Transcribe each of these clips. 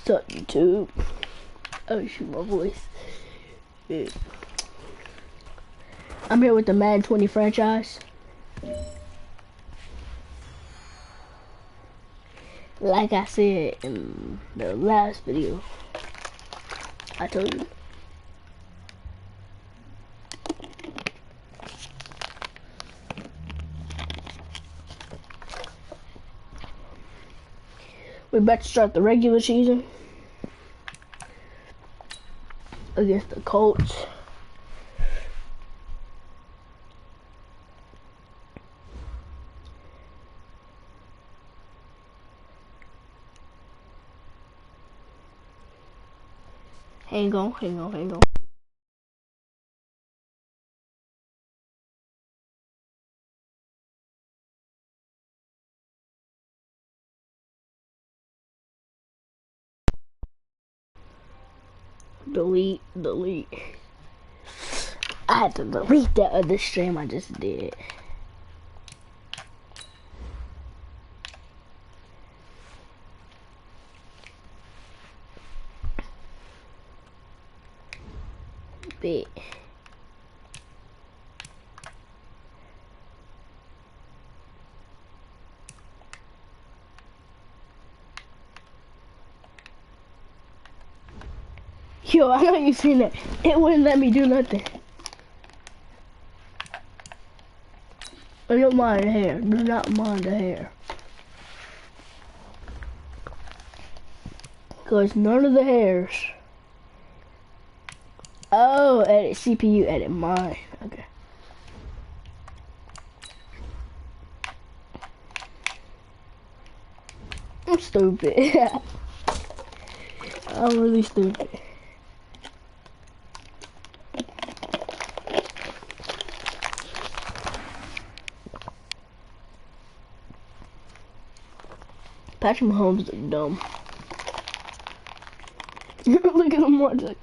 What's up, YouTube? Oh shoot, my voice. Yeah. I'm here with the Madden 20 franchise. Like I said in the last video, I told you. We're about to start the regular season against the Colts. Hang on. Delete. I had to delete that other stream I just did. Bit. Yo, I know you seen that. It wouldn't let me do nothing. I don't mind the hair. Do not mind the hair. Because none of the hairs. Oh, edit CPU, edit mine. Okay. I'm stupid. I'm really stupid. Patrick Mahomes is dumb. Look at him watching.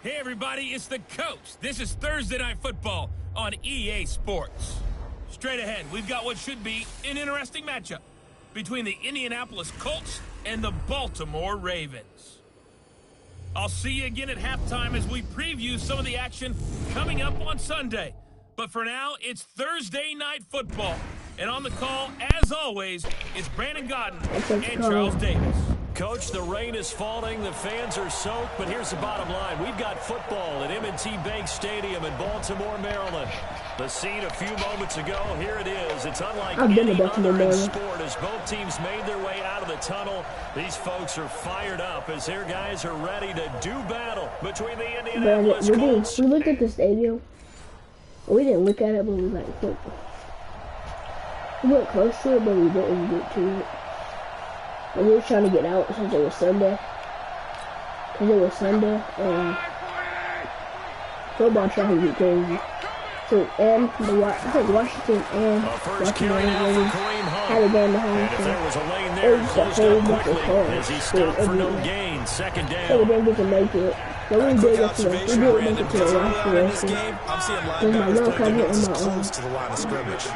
Hey everybody, it's the coach. This is Thursday Night Football on EA Sports. Straight ahead, we've got what should be an interesting matchup between the Indianapolis Colts and the Baltimore Ravens. I'll see you again at halftime as we preview some of the action coming up on Sunday. But for now, it's Thursday Night Football. And on the call, as always, is Brandon Godden and Charles Davis. Coach, the rain is falling, the fans are soaked, but here's the bottom line. We've got football at M&T Bank Stadium in Baltimore, Maryland. The scene a few moments ago, here it is. It's unlike any other in sport as both teams made their way out of the tunnel. These folks are fired up as their guys are ready to do battle between the Indianapolis Colts. We looked at the stadium. We didn't look at it, but we like looked. We went close to it, but we didn't get to it. And we were trying to get out since it was Sunday. And football trying to get crazy. So, and I think Washington and Washington had a game behind us. It was just a whole bunch of calls. Second down. So we didn't get to make it. But we did get to make it to the last game. There's my little cousin and my own.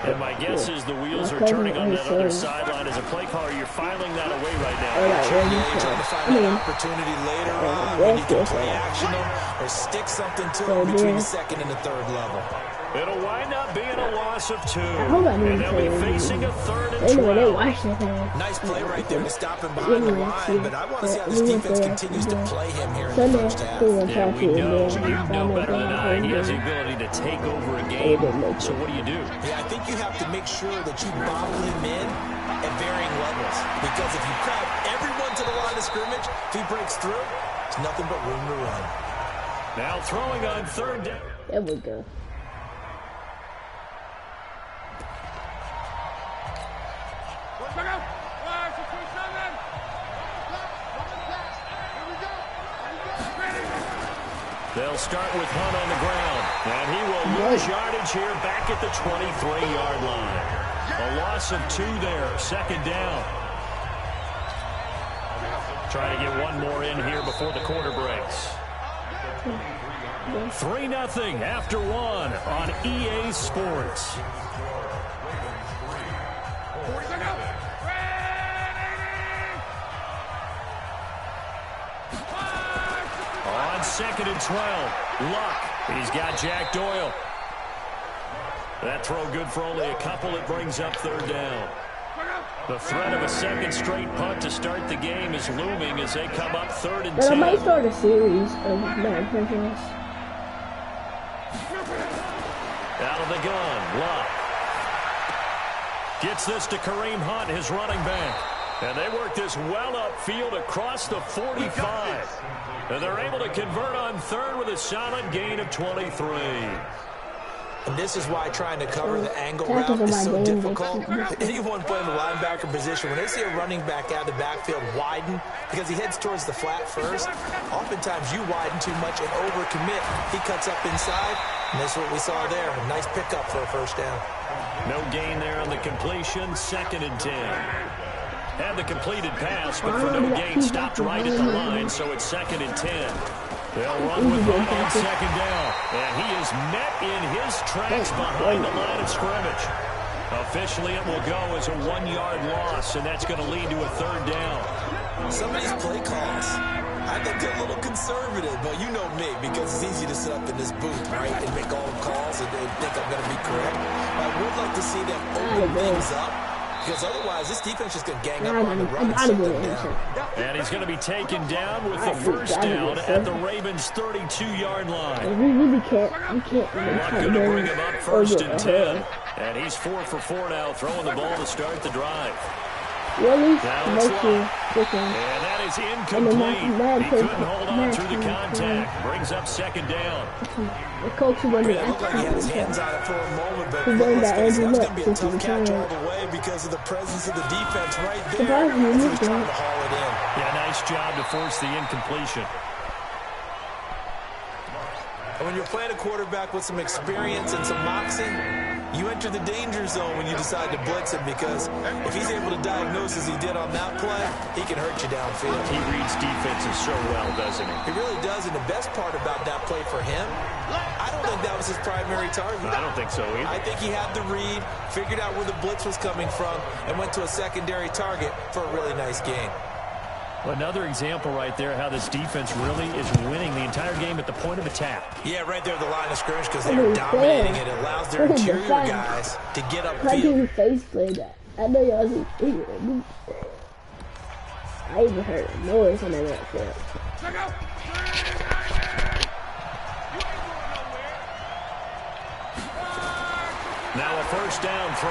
And my guess is the wheels are turning on that other sideline as a play caller. You're filing that away right now. Trying to find an opportunity later on when you can play action them or stick something to them between the second and the third level. It'll wind up being a loss of 2. And they'll be facing a 3rd and 12. Nice play right there to stop him behind the line, but I want to see how this defense continues to play him here in the first half. Yeah, we know you know better than I. He has the ability to take over a game. So what do you do? Yeah, I think you have to make sure that you bottle him in at varying levels. Because if you crowd everyone to the line of scrimmage, if he breaks through, there's nothing but room to run. Now throwing on 3rd down. There we go. They'll start with Hunt on the ground, and he will lose yardage here back at the 23-yard line. A loss of 2 there, 2nd down. Trying to get one more in here before the quarter breaks. 3-0 after one on EA Sports. On 2nd and 12, Luck. He's got Jack Doyle. That throw good for only a couple. It brings up 3rd down. The threat of a second straight punt to start the game is looming as they come up 3rd and 10. I might start a series of Madden Principles. Out of the gun, Luck. Gets this to Kareem Hunt, his running back. And they work this well upfield across the 45. And they're able to convert on 3rd with a solid gain of 23. And this is why trying to cover the angle route is so difficult. Anyone playing the linebacker position, when they see a running back out of the backfield widen, because he heads towards the flat first, oftentimes you widen too much and overcommit. He cuts up inside, and that's what we saw there. A nice pickup for a 1st down. No gain there on the completion, 2nd and 10. Had the completed pass, but for no gain, stopped right at the line, so it's 2nd and 10. They'll run with Hunt on 2nd down. And he is met in his tracks behind the line of scrimmage. Officially, it will go as a 1-yard loss, and that's going to lead to a 3rd down. Some of these play calls, I think they're a little conservative, but you know me, because it's easy to sit up in this booth, right, and make all the calls and think I'm going to be correct. I would like to see them open things up, because otherwise this defense is going to gang up on the run and sit them down. And he's going to be taken down with the 1st down at the Ravens' 32-yard line. We really can't. We can't. Luck going to bring him up 1st and 10. And he's 4 for 4 now, throwing the ball to start the drive. Really? Now it's Luck. And that is incomplete. He couldn't hold on through the contact. Brings up 2nd down. The coach was It looked like he had his hands on it for a moment, but that's going to be a tough catch all the way because of the presence of the defense right there. He's trying to haul it in. Yeah, nice job to force the incompletion. And when you're playing a quarterback with some experience and some moxie, you enter the danger zone when you decide to blitz him, because if he's able to diagnose as he did on that play, he can hurt you downfield. He reads defenses so well, doesn't he? He really does, and the best part about that play for him, I don't think that was his primary target. I don't think so either. I think he had the read, figured out where the blitz was coming from, and went to a secondary target for a really nice gain. Another example right there how this defense really is winning the entire game at the point of attack. Yeah, right there at the line of scrimmage, because they're dominating it. It allows their interior guys to get upfield. Face play that. I know y'all see. I even heard a noise when I went there. Now a 1st down throw.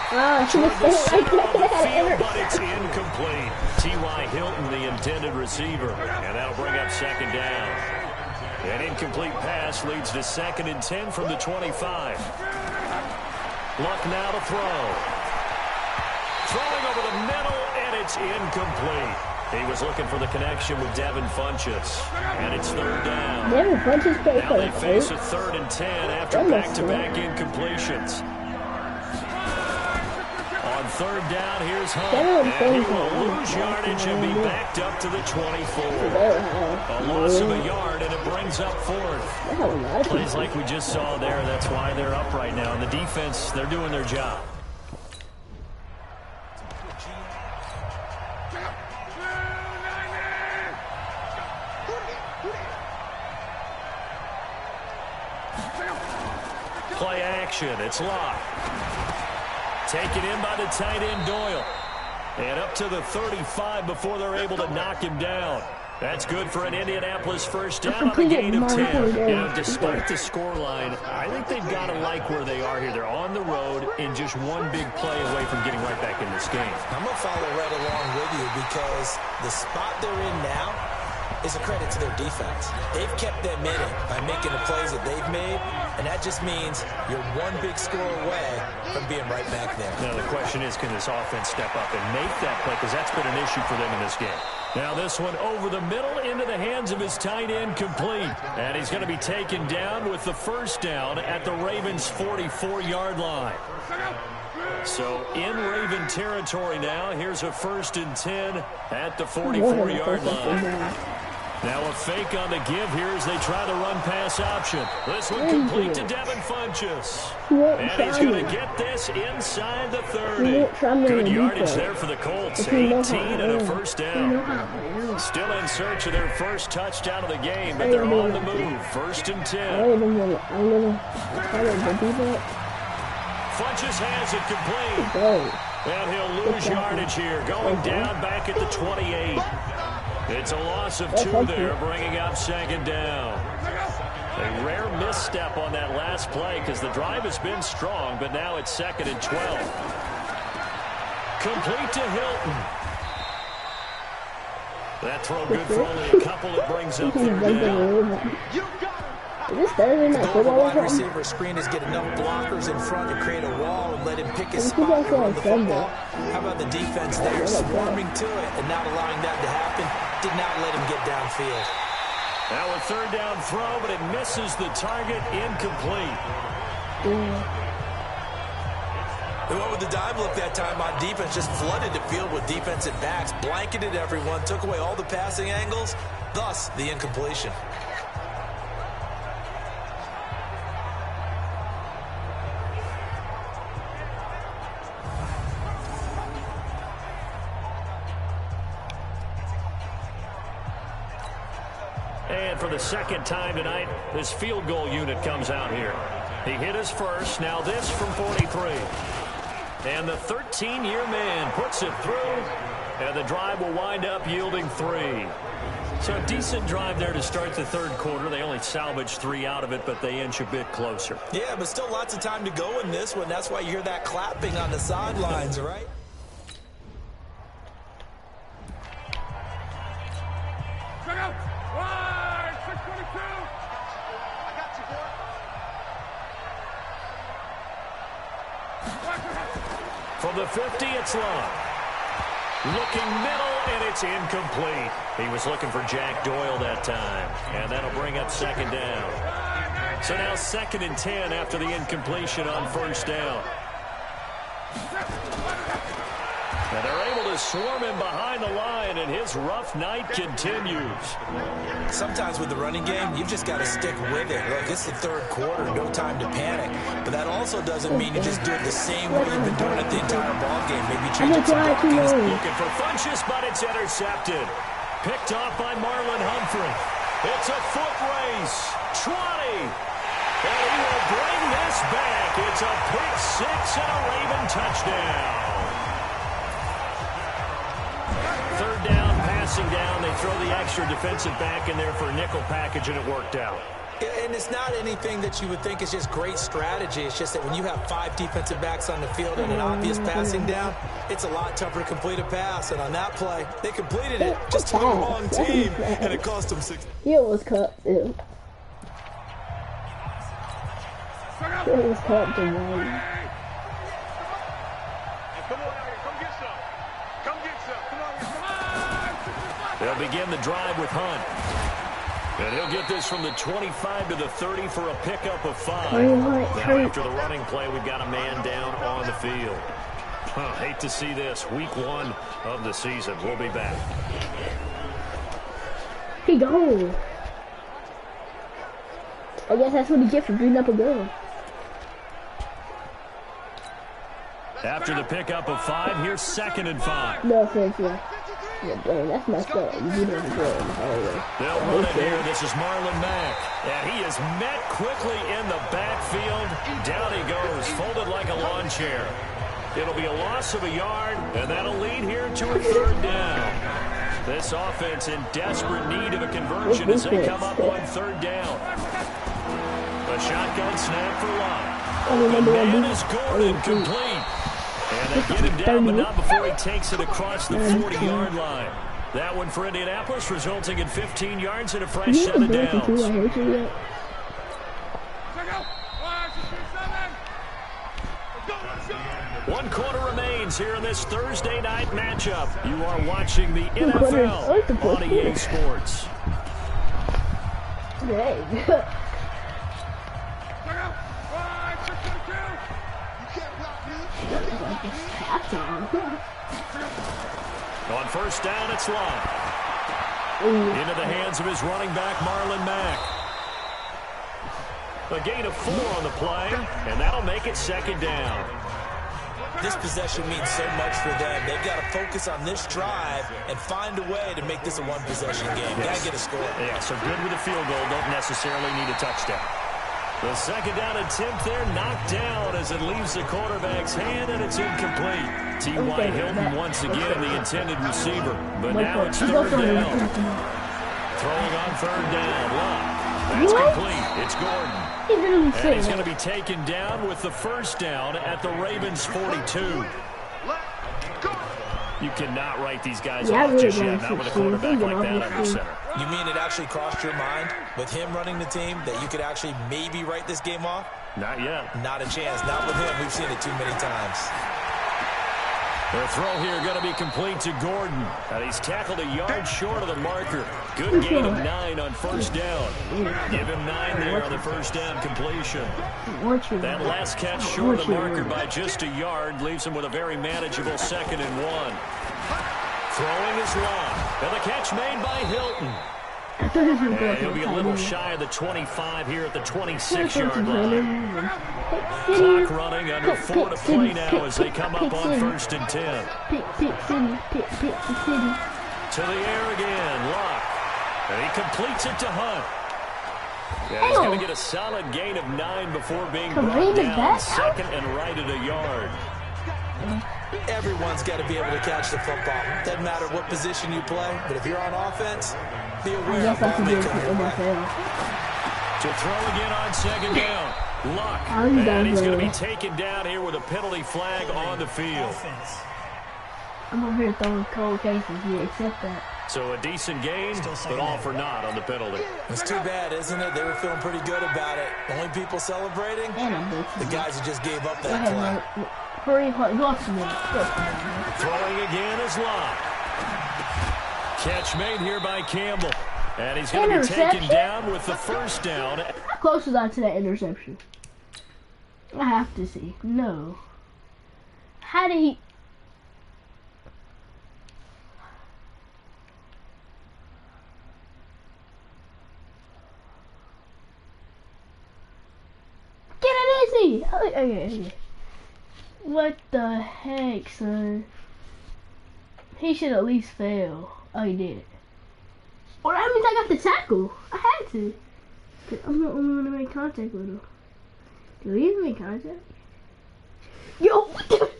Ah, she was Center of the field, but it's incomplete. T.Y. Hilton, the intended receiver. And that'll bring up 2nd down. An incomplete pass leads to 2nd and 10 from the 25. Luck now to throw. Throwing over the middle, and it's incomplete. He was looking for the connection with Devin Funchess. And it's 3rd down. Devin Funchess played now they face a 3rd and 10 after back-to-back incompletions. On 3rd down, here's Hunt. And he will lose yardage and be backed up to the 24. A loss of a yard, and it brings up 4th. Plays like we just saw there. That's why they're up right now. And the defense, they're doing their job. Play action. It's Locke. Taken in by the tight end Doyle. And up to the 35 before they're able to knock him down. That's good for an Indianapolis 1st down on a gain of 10. You know, despite the scoreline, I think they've got to like where they are here. They're on the road and just one big play away from getting right back in this game. I'm going to follow right along with you, because the spot they're in now is a credit to their defense. They've kept them in it by making the plays that they've made, and that just means you're one big score away from being right back there. Now the question is, can this offense step up and make that play, because that's been an issue for them in this game. Now this one over the middle into the hands of his tight end, complete. And he's going to be taken down with the 1st down at the Ravens' 44-yard line. So in Raven territory now. Here's a 1st and 10 at the 44-yard line. Now a fake on the give here as they try the run-pass option. This one complete to Devin Funchess. And he's going to get this inside the 30. Good yardage there for the Colts. 18 and a 1st down. Still in search of their first touchdown of the game, but they're on the move. 1st and 10. Funchess has it complete. And he'll lose yardage here. Going down back at the 28. It's a loss of 2 there, bringing up 2nd down. A rare misstep on that last play because the drive has been strong, but now it's 2nd and 12. Complete to Hilton. That throw good for only a couple. It brings up 3rd down. Is this Thursday night football? Wide receiver screen is get enough blockers in front to create a wall and let him pick his spot on the football. How about the defense there swarming to it and not allowing that to happen? Did not let him get downfield. Now a 3rd down throw, but it misses the target. Incomplete. They went with the dive look that time on defense, just flooded the field with defensive backs, blanketed everyone, took away all the passing angles, thus the incompletion. And for the 2nd time tonight, this field goal unit comes out here. He hit his first. Now this from 43. And the 13-year man puts it through. And the drive will wind up yielding 3. So a decent drive there to start the 3rd quarter. They only salvaged 3 out of it, but they inch a bit closer. Yeah, but still lots of time to go in this one. That's why you hear that clapping on the sidelines, right? Check out. Wide, 622. I got you, boy. From the 50, it's long. Looking middle, and it's incomplete. He was looking for Jack Doyle that time, and that'll bring up 2nd down. So now 2nd and 10 after the incompletion on 1st down. And they're able to swarm him behind the line, and his rough night continues. Sometimes with the running game, you've just got to stick with it. Look, it's the 3rd quarter, no time to panic. But that also doesn't mean you just do it the same way you've been doing it the entire ball game. Maybe change up some blockings. Looking for Funchess, but it's intercepted. Picked off by Marlon Humphrey. It's a foot race. 20. And he will bring this back. It's a pick 6 and a Raven touchdown. 3rd down, passing down. They throw the extra defensive back in there for a nickel package, and it worked out. And it's not anything that you would think is just great strategy. It's just that when you have 5 defensive backs on the field and an obvious passing down, it's a lot tougher to complete a pass. And on that play, they completed it just to the wrong team, and it cost them 6. Yeah, it was cut. It was cut to 1. They'll begin the drive with Hunt. And he'll get this from the 25 to the 30 for a pickup of 5. Now after the running play, we've got a man down on the field. Hate to see this. Week 1 of the season. We'll be back. He gone. I guess that's what he gets for beating up a girl. After the pickup of 5, here's 2nd and 5. No offense, yeah. Yeah, dang, that's messed up. You beat up a girl in the hallway. They'll run it here. This is Marlon Mack. And he is met quickly in the backfield. Down he goes, folded like a lawn chair. It'll be a loss of a yard, and that'll lead here to a 3rd down. This offense in desperate need of a conversion as they come up on 3rd down. A shotgun snap for Love. The man is Gordon, complete. And they get him down, but not before he takes it across the 40-yard line. That one for Indianapolis, resulting in 15 yards and a fresh set of downs. 1 quarter remains here in this Thursday night matchup. You are watching the NFL on EA Sports. On first down, it's Love. Into the hands of his running back, Marlon Mack. A gain of 4 on the play, and that'll make it second down. This possession means so much for them. They've got to focus on this drive and find a way to make this a one-possession game. Got to get a score. Yeah, so good with a field goal. Don't necessarily need a touchdown. The second down attempt there knocked down as it leaves the quarterback's hand, and it's incomplete. T.Y. Hilton once again the intended receiver. But now it's third down. Throwing on third down. Love. That's complete. It's Gordon. And he's going to be taken down with the first down at the Ravens' 42. You cannot write these guys off just yet, not with a quarterback like that under center. You mean it actually crossed your mind with him running the team that you could actually maybe write this game off? Not yet. Not a chance. Not with him. We've seen it too many times. Their throw here going to be complete to Gordon. And he's tackled a yard short of the marker. Good gain of 9 on first down. Give him 9 there on the first down completion. That last catch short of the marker by just a yard leaves him with a very manageable 2nd and 1. Throwing is long. And the catch made by Hilton. And he'll be a little shy of the 25 here at the 26-yard line. Clock running under 4 to play now as they come up on 1st and 10. To the air again, Locke. And he completes it to Hunt. And he's going to get a solid gain of 9 before being brought down 2nd and right at a yard. Everyone's got to be able to catch the football. Doesn't matter what position you play, but if you're on offense, be aware of ball may come your way. To throw again on 2nd down. Luck. And he's going to be taken down here with a penalty flag on the field. I'm over here throwing cold cases. You accept that. So a decent gain, but all for naught on the penalty. It's too bad, isn't it? They were feeling pretty good about it. The only people celebrating, the guys who just gave up that play. Throwing again is Locke. Catch made here by Campbell. And he's going to be taken down with the first down. How close was I to that interception? I have to see. No. How did he... Get it easy! Okay. What the heck, son? He should at least fail. Oh, he did. Well, that means I got the tackle. I had to. Cause I'm the only one to make contact with him. Do we even make contact? Yo, what the?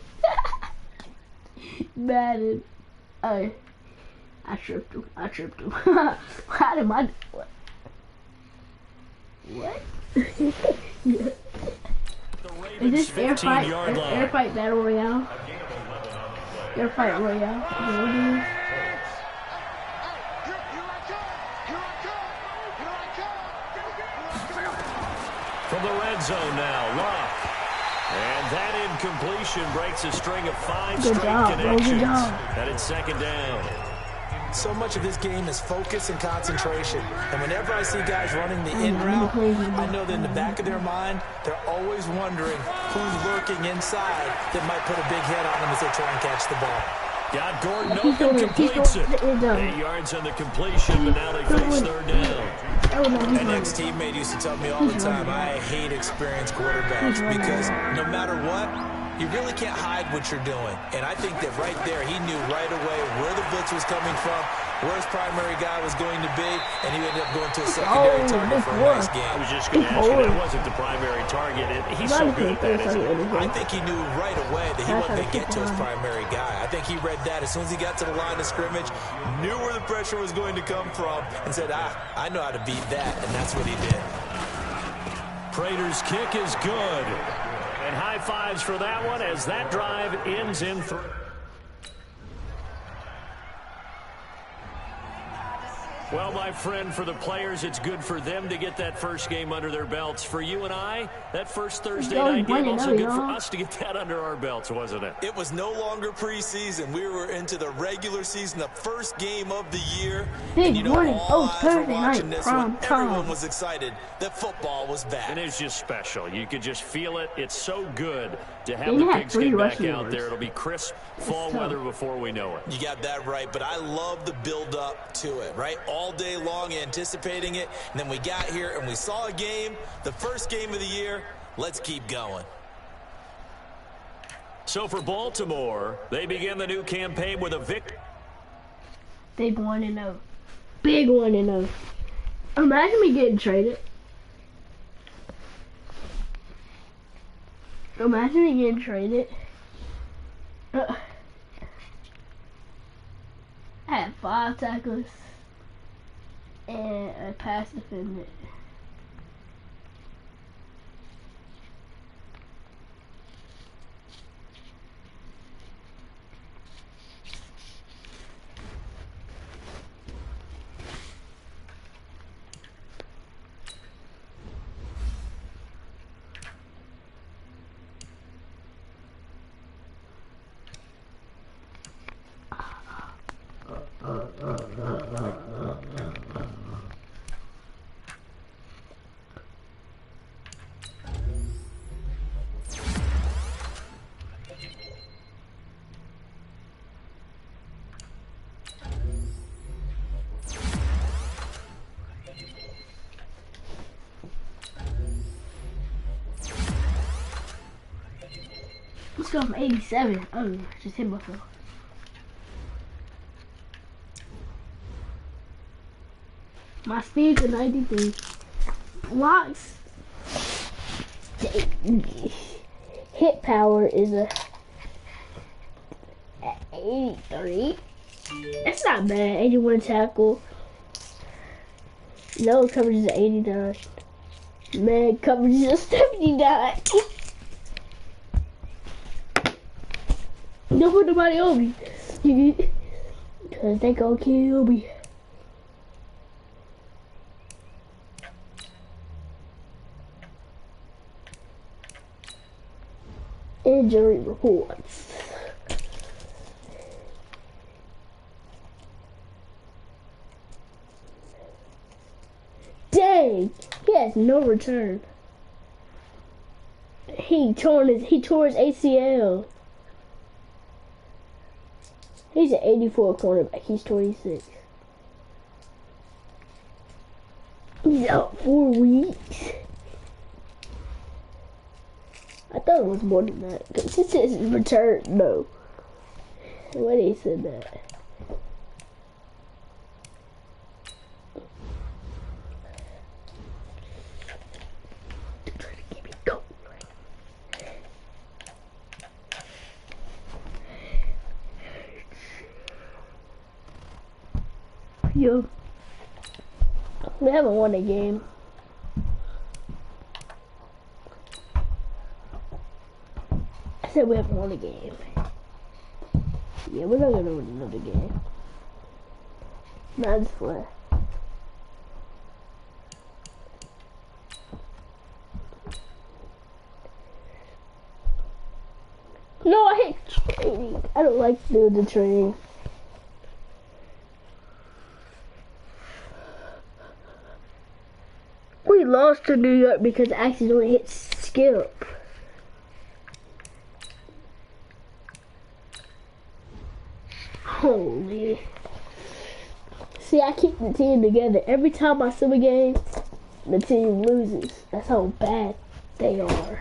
Madden. I tripped him. How did my... What? Yeah. Is this air fight battle royale? Air fight royale? From the red zone now, Locke. And that incompletion breaks a string of 5 straight connections. And it's 2nd down. So much of this game is focus and concentration. And whenever I see guys running the in route, I know that in the back of their mind, they're always wondering who's lurking inside that might put a big hit on them as they try and catch the ball. Got Gordon open, completes it. 8 yards on the completion, but now they face 3rd down. An ex-teammate used to tell me all the time, I hate experienced quarterbacks because no matter what, you really can't hide what you're doing. And I think that right there, he knew right away where the blitz was coming from, where his primary guy was going to be, and he ended up going to a secondary target for a nice game. I was just going to ask you, that wasn't the primary target. He's so good at that, isn't he? I think he knew right away that he wasn't going to get to his primary guy. I think he read that as soon as he got to the line of scrimmage, knew where the pressure was going to come from, and said, I know how to beat that, and that's what he did. Prater's kick is good. And high fives for that one as that drive ends in 3. Well, my friend, for the players, it's good for them to get that first game under their belts. For you and I, that first Thursday night game, also good for us to get that under our belts, wasn't it? It was no longer preseason. We were into the regular season, the first game of the year. Big morning. All eyes were watching night, this one. Everyone was excited that football was back. And it's just special. You could just feel it. It's so good to have the pigskin back out there. It'll be crisp fall weather before we know it. You got that right, but I love the build-up to it, right? All day long anticipating it, and then we got here and we saw a game, the first game of the year. Let's keep going. So for Baltimore, they begin the new campaign with a victory. Big 1-0. Big 1-0. Imagine me getting traded. Imagine me getting traded. I had 5 tackles and a pass defendant. Let's go from 87. Oh, just hit myself. My speed's a 93. Blocks. Hit power is a 83. That's not bad. 81 tackle. No coverage is 89. Man, coverage is 79. Don't put nobody on me. Cause they gonna kill me. Injury reports. Dang, he has no return. He tore his ACL. He's an 84 cornerback. He's 26. He's out 4 weeks. I thought it was more than that. Cause it says return. No. Why they said that? They're trying to get me going. Yo, we haven't won a game. I said we haven't won a game. Yeah, we're not gonna win another game. Not this way. No, I hate training. I don't like doing the training. We lost to New York because I accidentally hit skip. Holy. See, I keep the team together. Every time I sub a game, the team loses. That's how bad they are.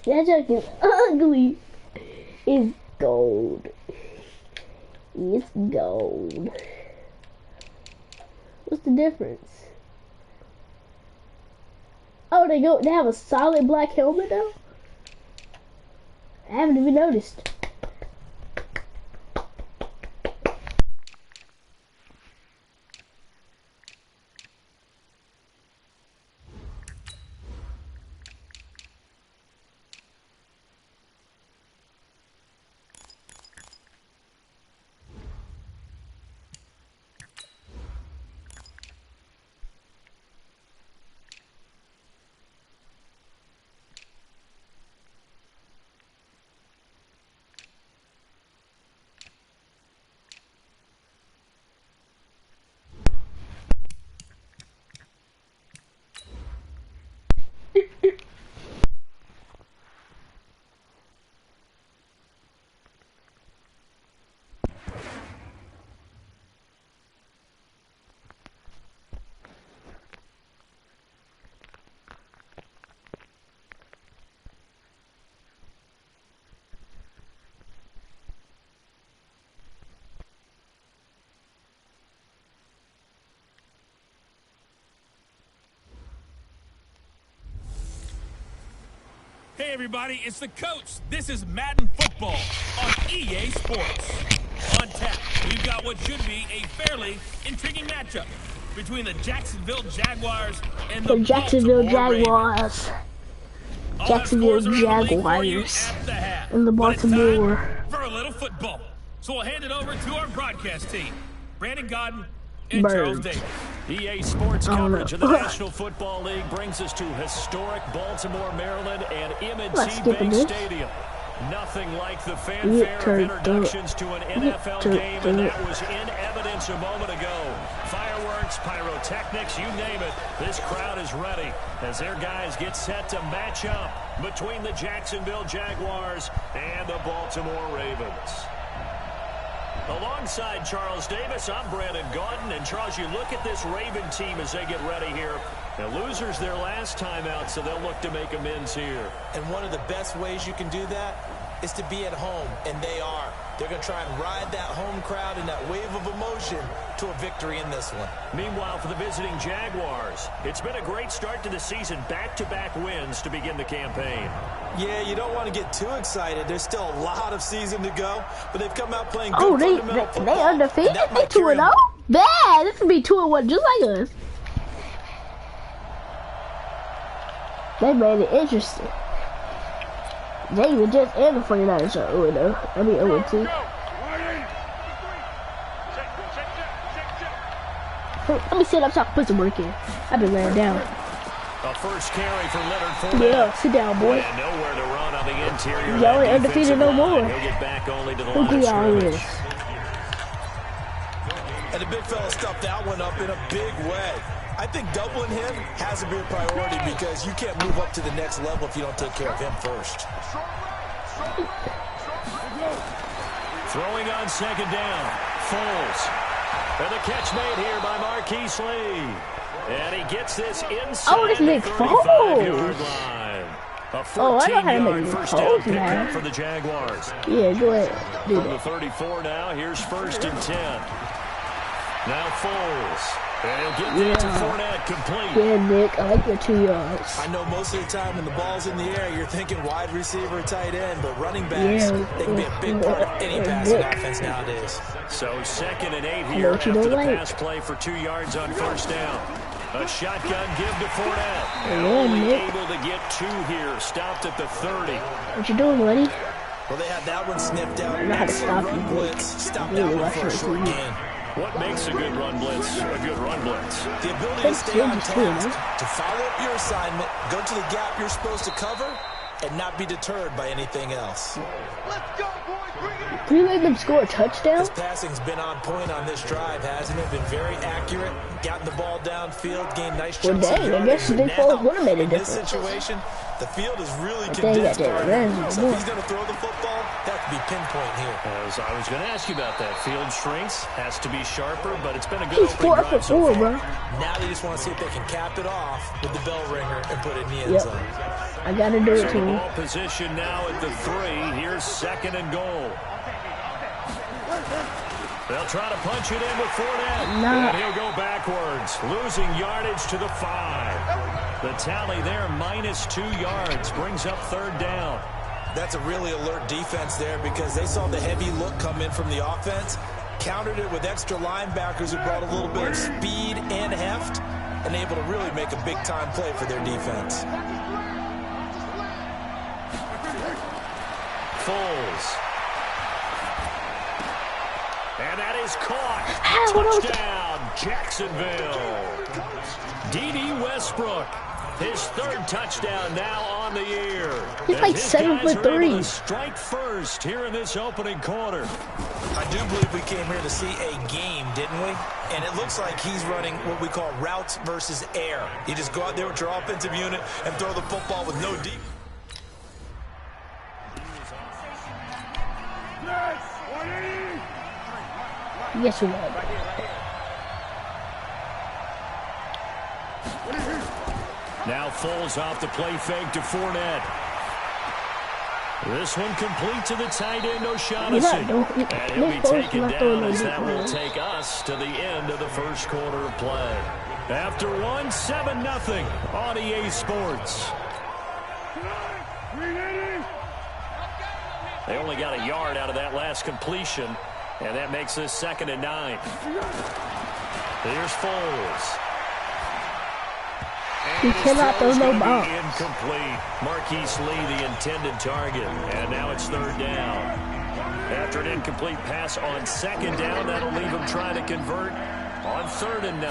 That junk is ugly. It's gold. It's gold. What's the difference? Oh, they have a solid black helmet now? I haven't even noticed. Hey everybody, it's the coach. This is Madden football on EA Sports. On tap, we've got what should be a fairly intriguing matchup between the Jacksonville Jaguars and the Jacksonville Baltimore Jaguars. Ravens. Jacksonville Jaguars and the Baltimore. For a little football. So we'll hand it over to our broadcast team. Brandon Godden and Bird. Charles Davis. EA Sports coverage of the National Football League brings us to historic Baltimore, Maryland, and M&T Bank Stadium. Nothing like the fanfare of introductions to an NFL game, and that was in evidence a moment ago. Fireworks, pyrotechnics, you name it. This crowd is ready as their guys get set to match up between the Jacksonville Jaguars and the Baltimore Ravens. Alongside Charles Davis, I'm Brandon Gaudin. And Charles, you look at this Raven team as they get ready here. The losers their last time out, so they'll look to make amends here. And one of the best ways you can do that is to be at home, and they are. They're going to try and ride that home crowd and that wave of emotion to a victory in this one. Meanwhile, for the visiting Jaguars, it's been a great start to the season. Back-to-back wins to begin the campaign. Yeah, you don't want to get too excited. There's still a lot of season to go, but they've come out playing good fundamental football. They undefeated. They 2-0. Bad. This would be 2-1 just like us. They made it interesting. They were just in the 49ers are 0-0. I mean 0-2. Let me sit up so I can put some work in. I've been laying down. A first carry for Leonard Fournette. Yeah, sit down, boy. And nowhere to run on the interior. Y'all ain't undefeated no more. He'll get back only to the Look line who of y'all scrimmage. is. And the big fella stuffed that one up in a big way. I think doubling him has to be a priority because you can't move up to the next level if you don't take care of him first. Throwing on second down. Foles. And the catch made here by Marquise Lee. And he gets this inside this the Nick 35-yard line. A I know how to 14-yard make first down Foles, pickup man. for the Jaguars. Yeah, go ahead. Do From the that. 34 now, here's 1st and 10. Now Foles. And he'll get that to Fournette, complete. Yeah, Nick, I like your 2 yards. I know most of the time when the ball's in the air, you're thinking wide receiver, tight end, but running backs, they can be a big part of any passing offense nowadays. So 2nd and 8 here after the pass play for 2 yards on first down. A shotgun give to Fournette. And only able to get 2 here. Stopped at the 30. What you doing, buddy? Well, they had that one sniffed out. I know how to stop you, boy. Blitz. Stopped that one for a short gain. What makes a good run blitz a good run blitz? The ability to stay on task, to follow up your assignment, go to the gap you're supposed to cover, and not be deterred by anything else. Let's go, boys. Bring it. Can you let them score a touchdown? His passing's been on point on this drive, hasn't it? Been very accurate, gotten the ball downfield, gained nice Well, chunks of dang, I guess yardage. Nick Foles would have made a In this difference. situation, the field is really But they condensed. got that red So zone. if he's going to throw the football, that could be pinpoint here. As I was going to ask you about that. Field shrinks, has to be sharper, but it's been a good He's opening 4 drive for so 4, far. bro. Now they just want to see if they can cap it off with the bell ringer and put it in the end zone. I gotta do it So to him. ball position now at the 3. Here's 2nd and goal. They'll try to punch it in with Fournette. Nah. And he'll go backwards, losing yardage to the 5. The tally there, -2 yards, brings up 3rd down. That's a really alert defense there because they saw the heavy look come in from the offense, countered it with extra linebackers who brought a little bit of speed and heft, and able to really make a big-time play for their defense. Foles. And that is caught. Touchdown, Jacksonville. D.D. Westbrook, his third touchdown now on the year. He's like 7'3". Strike first here in this opening quarter. I do believe we came here to see a game, didn't we? And it looks like he's running what we call routes versus air. You just go out there with your offensive unit and throw the football with no deep. Yes, we will. Now Foles off the play fake to Fournette. This one complete to the tight end, O'Shaughnessy. And he'll be taken down as that will take us to the end of the first quarter of play. After one, 7-0 on EA Sports. They only got a yard out of that last completion, and that makes this 2nd and 9. Here's Foles. He cannot throw no ball. Incomplete. Marquise Lee, the intended target. And now it's 3rd down. After an incomplete pass on 2nd down, that'll leave him trying to convert on 3rd and 9.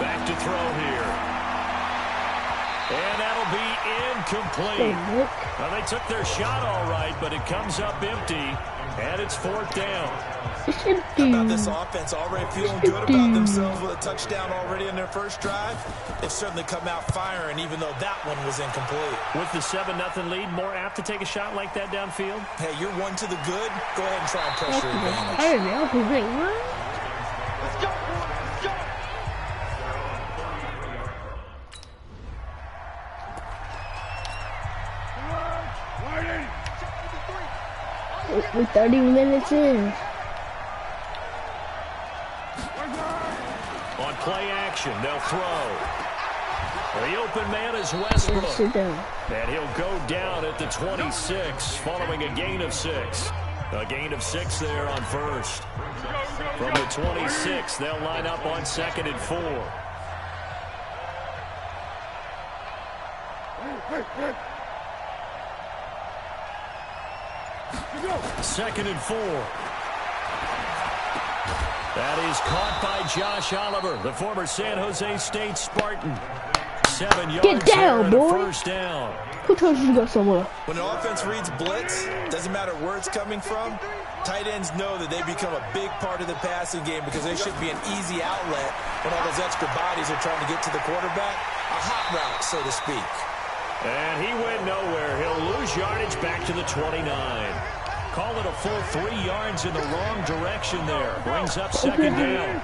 Back to throw here. And that'll be incomplete. Well, they took their shot all right, but it comes up empty. And it's 4th down. How about this offense already feeling good about themselves with a touchdown already in their first drive? They've certainly come out firing, even though that one was incomplete. With the 7-0 lead, more apt to take a shot like that downfield? Hey, you're one to the good. Go ahead and try and press your advantage. I don't know. He's like, what? Let's go, boys. Let's go. We're 30 minutes in. On play action, they'll throw. The open man is Westbrook. Sit down. And he'll go down at the 26, following a gain of 6. A gain of 6 there on first. From the 26, they'll line up on 2nd and 4. Second and 4. That is caught by Josh Oliver, the former San Jose State Spartan. 7 yards. Get down, boy. First down. Who told you to go somewhere? When an offense reads blitz, doesn't matter where it's coming from, tight ends know that they become a big part of the passing game because they should be an easy outlet when all those extra bodies are trying to get to the quarterback. A hot route, so to speak. And he went nowhere. He'll lose yardage back to the 29. Call it a full 3 yards in the wrong direction there. Brings up 2nd down.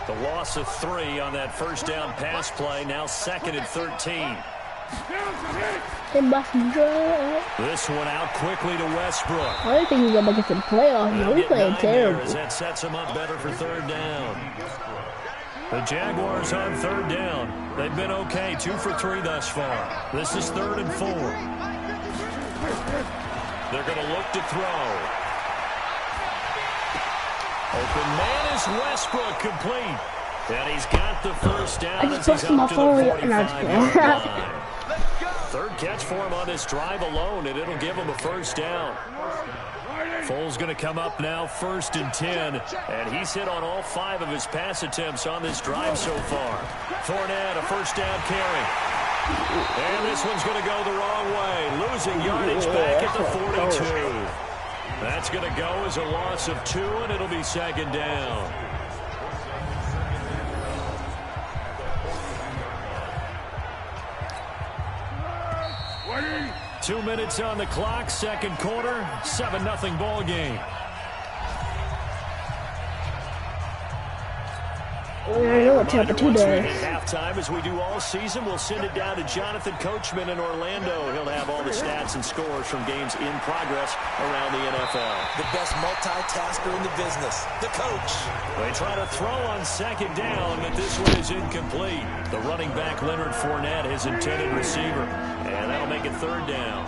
The loss of 3 on that first down pass play. Now 2nd and 13. This one out quickly to Westbrook. I think he's going to get some playoffs. He's playing terrible. As that sets him up better for 3rd down. The Jaguars on 3rd down. They've been okay. 2 for 3 thus far. This is 3rd and 4. They're going to look to throw. Open man is Westbrook, complete. And he's got the first down as he's up to the 45-yard line. 3rd catch for him on this drive alone, and it'll give him a first down. Foles going to come up now 1st and 10, and he's hit on all 5 of his pass attempts on this drive so far. Fournette, a first down carry. And this one's going to go the wrong way, losing yardage back at the 42. That's going to go as a loss of 2, and it'll be 2nd down. – 2 minutes on the clock, 2nd quarter, 7-0 ball game. I know what Tampa 2 does. Halftime, as we do all season, we'll send it down to Jonathan Coachman in Orlando. He'll have all the stats and scores from games in progress around the NFL. The best multitasker in the business, the coach. They try to throw on 2nd down, but this one is incomplete. The running back, Leonard Fournette, his intended receiver. And that'll make it 3rd down.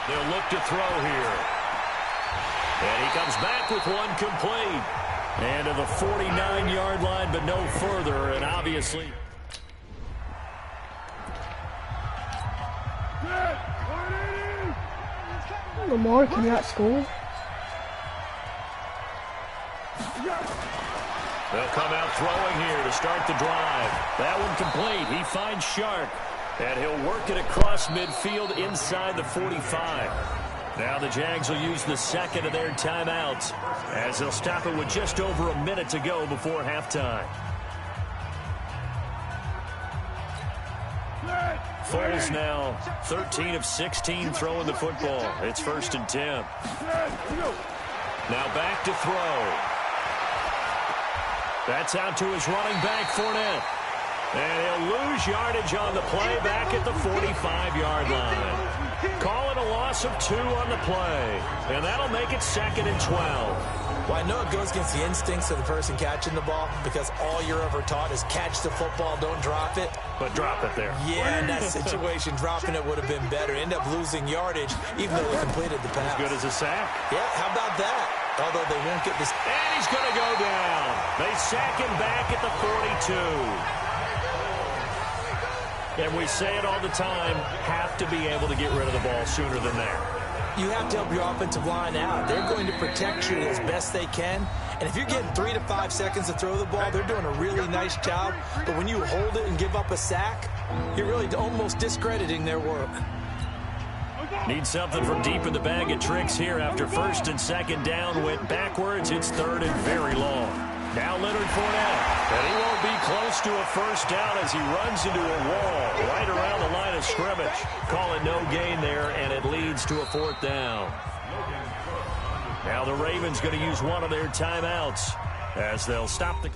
They'll look to throw here. And he comes back with one complete. And to the 49-yard line, but no further, and obviously... Lamar cannot score. They'll come out throwing here to start the drive. That one complete. He finds Shark. And he'll work it across midfield inside the 45. Now the Jags will use the second of their timeouts as they'll stop it with just over a minute to go before halftime. Foles now 13 of 16 throwing the football. It's 1st and 10. Now back to throw. That's out to his running back, Fournette. And he'll lose yardage on the play back at the 45-yard line. Call it a loss of 2 on the play. And that'll make it 2nd and 12. Well, I know it goes against the instincts of the person catching the ball because all you're ever taught is catch the football, don't drop it. But drop it there. Yeah, in that situation, dropping it would have been better. End up losing yardage, even though they completed the pass. As good as a sack. Yeah, how about that? Although they won't get this. And he's going to go down. They sack him back at the 42. And we say it all the time, have to be able to get rid of the ball sooner than that. You have to help your offensive line out. They're going to protect you as best they can. And if you're getting 3 to 5 seconds to throw the ball, they're doing a really nice job. But when you hold it and give up a sack, you're really almost discrediting their work. Need something from deep in the bag of tricks here after 1st and 2nd down went backwards. It's 3rd and very long. Now Leonard Fournette, and he won't be close to a 1st down as he runs into a wall right around the line of scrimmage. Call it no gain there, and it leads to a 4th down. Now the Ravens going to use one of their timeouts as they'll stop the...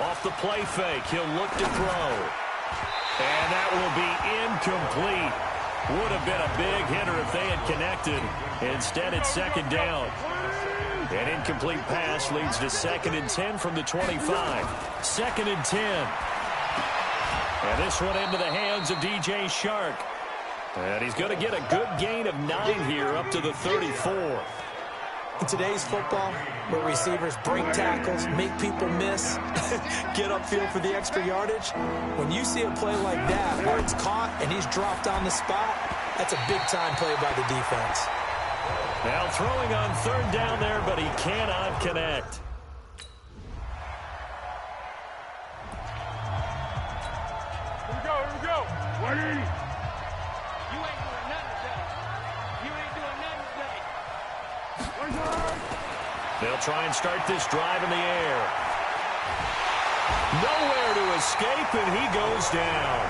Off the play fake, he'll look to throw. And that will be incomplete. Would have been a big hitter if they had connected. Instead, it's 2nd down. An incomplete pass leads to 2nd and 10 from the 25. 2nd and 10. And this one into the hands of DJ Shark. And he's going to get a good gain of 9 here up to the 34. In today's football, where receivers break tackles, make people miss, get upfield for the extra yardage, when you see a play like that where it's caught and he's dropped on the spot, that's a big-time play by the defense. Now throwing on 3rd down there, but he cannot connect. Here we go. 180. You ain't doing nothing today. You ain't doing nothing today. They'll try and start this drive in the air. Nowhere to escape, and he goes down.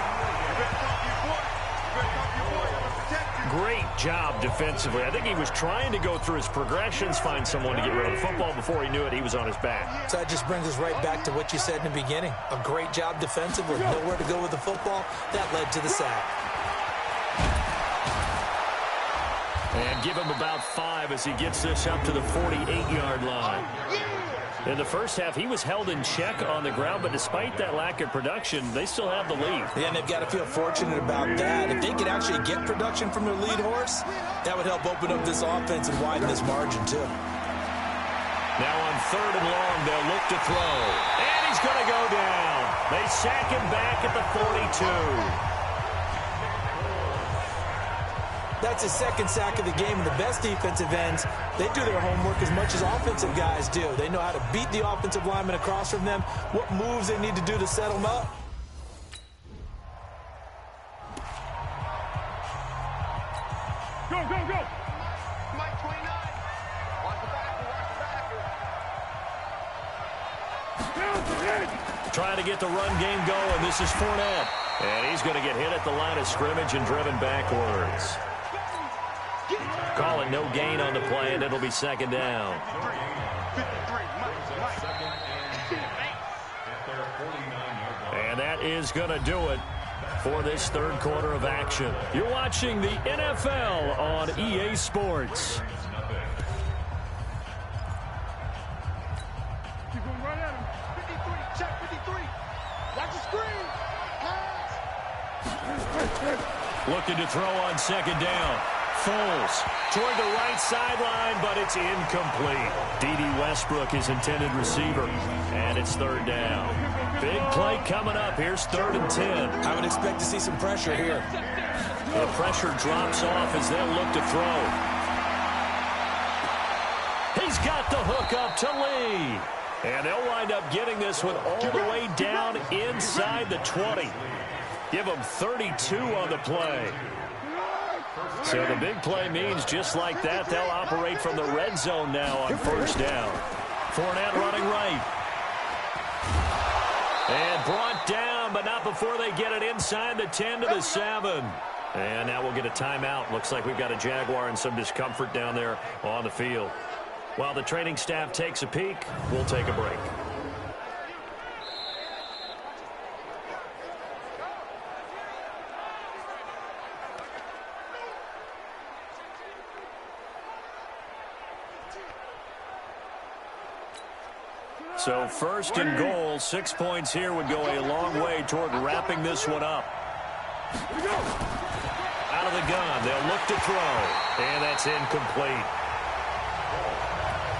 Great job defensively. I think he was trying to go through his progressions, find someone to get rid of the football. Before he knew it, he was on his back. So that just brings us right back to what you said in the beginning. A great job defensively. Nowhere to go with the football. That led to the sack. And give him about 5 as he gets this up to the 48-yard line. In the first half, he was held in check on the ground, but despite that lack of production, they still have the lead. Yeah, and they've got to feel fortunate about that. If they could actually get production from their lead horse, that would help open up this offense and widen this margin, too. Now on 3rd and long, they'll look to throw. And he's going to go down. They sack him back at the 42. That's his 2nd sack of the game. And the best defensive ends, they do their homework as much as offensive guys do. They know how to beat the offensive lineman across from them, what moves they need to do to set them up. Go. Mike 29. Watch the back. Trying to get the run game going. This is Fournette. And he's going to get hit at the line of scrimmage and driven backwards. Call it no gain on the play, and it'll be 2nd down. And that is going to do it for this 3rd quarter of action. You're watching the NFL on EA Sports. Looking to throw on second down. Foles toward the right sideline, but it's incomplete. D.D. Westbrook, his intended receiver, and it's third down. Big play coming up. Here's 3rd and 10. I would expect to see some pressure here. The pressure drops off as they'll look to throw. He's got the hook up to Lee. And they'll wind up getting this one all the way down inside the 20. Give them 32 on the play. So the big play means just like that, they'll operate from the red zone now on first down. Fournette running right. And brought down, but not before they get it inside the 10 to the 7. And now we'll get a timeout. Looks like we've got a Jaguar and some discomfort down there on the field. While the training staff takes a peek, we'll take a break. So 1st and goal, 6 points here would go a long way toward wrapping this one up. Out of the gun, they'll look to throw, and that's incomplete.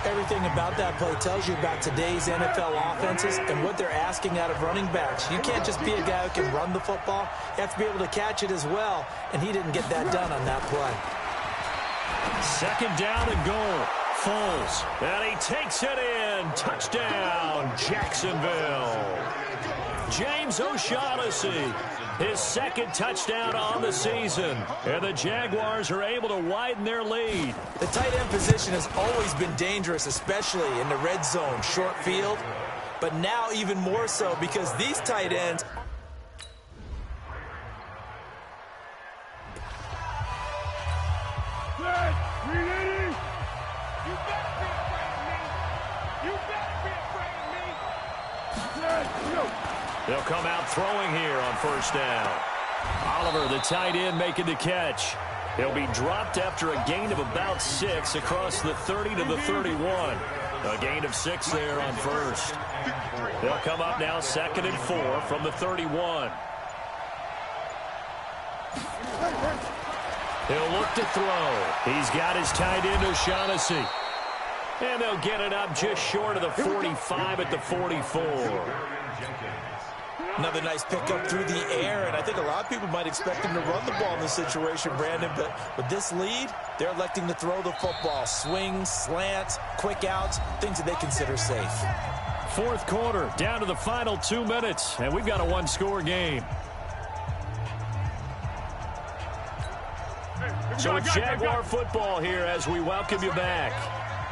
Everything about that play tells you about today's NFL offenses and what they're asking out of running backs. You can't just be a guy who can run the football. You have to be able to catch it as well, and he didn't get that done on that play. 2nd down and goal. Foles, and he takes it in. Touchdown, Jacksonville. James O'Shaughnessy, his 2nd touchdown on the season. And the Jaguars are able to widen their lead. The tight end position has always been dangerous, especially in the red zone, short field. But now even more so because these tight ends... They'll come out throwing here on first down. Oliver, the tight end, making the catch. He'll be dropped after a gain of about 6 across the 30 to the 31. A gain of 6 there on first. They'll come up now 2nd and 4 from the 31. He'll look to throw. He's got his tight end, O'Shaughnessy. And they'll get it up just short of the 45 at the 44. Another nice pickup through the air, and I think a lot of people might expect him to run the ball in this situation, Brandon, but with this lead, they're electing to throw the football. Swings, slants, quick outs, things that they consider safe. 4th quarter, down to the final 2 minutes, and we've got a 1-score game. So it's Jaguar football here as we welcome you back.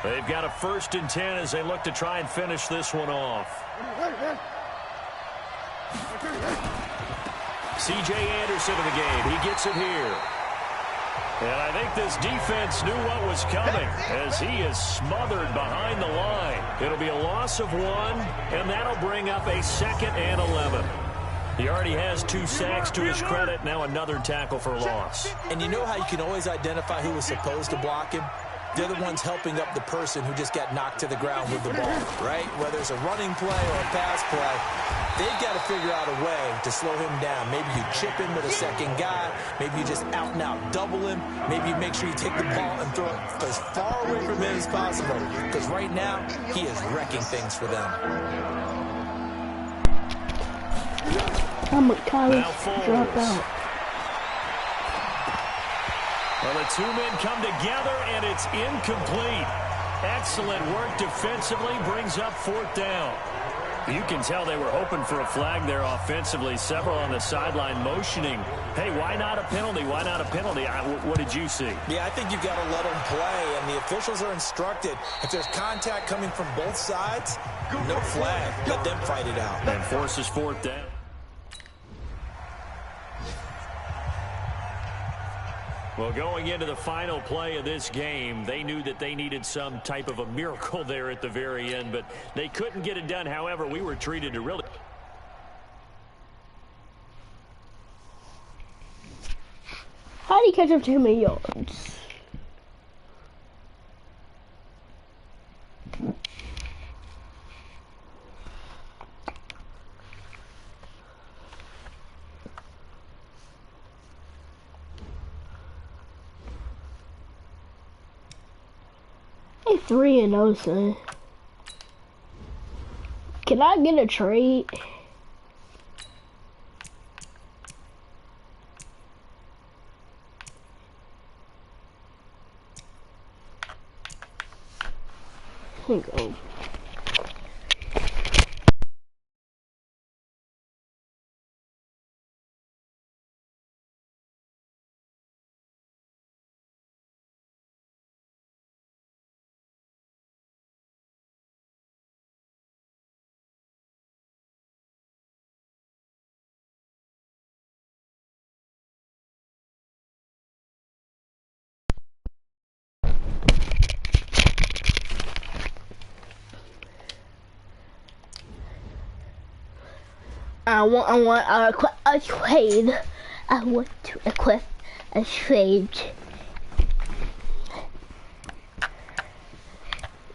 They've got a 1st and 10 as they look to try and finish this one off. C.J. Anderson in the game. He gets it here. And I think this defense knew what was coming as he is smothered behind the line. It'll be a loss of 1, and that'll bring up a 2nd and 11. He already has 2 sacks to his credit. Now another tackle for loss. And you know how you can always identify who was supposed to block him? They're the ones helping up the person who just got knocked to the ground with the ball, right? Whether it's a running play or a pass play, they've got to figure out a way to slow him down. Maybe you chip him with a 2nd guy. Maybe you just out-and-out double him. Maybe you make sure you take the ball and throw it as far away from him as possible. Because right now, he is wrecking things for them. I'm a college dropout. Well, the 2 men come together, and it's incomplete. Excellent work defensively, brings up 4th down. You can tell they were hoping for a flag there offensively. Several on the sideline motioning, hey, why not a penalty? Why not a penalty? What did you see? Yeah, I think you've got to let them play, and the officials are instructed. If there's contact coming from both sides, no flag. Let them fight it out. And forces 4th down. Well, going into the final play of this game, they knew that they needed some type of a miracle there at the very end, but they couldn't get it done. However, we were treated to really... How do you catch up to him in yards? Hey, 3-0, son. Can I get a trade? Here you go. I want a trade. I want to equip a trade.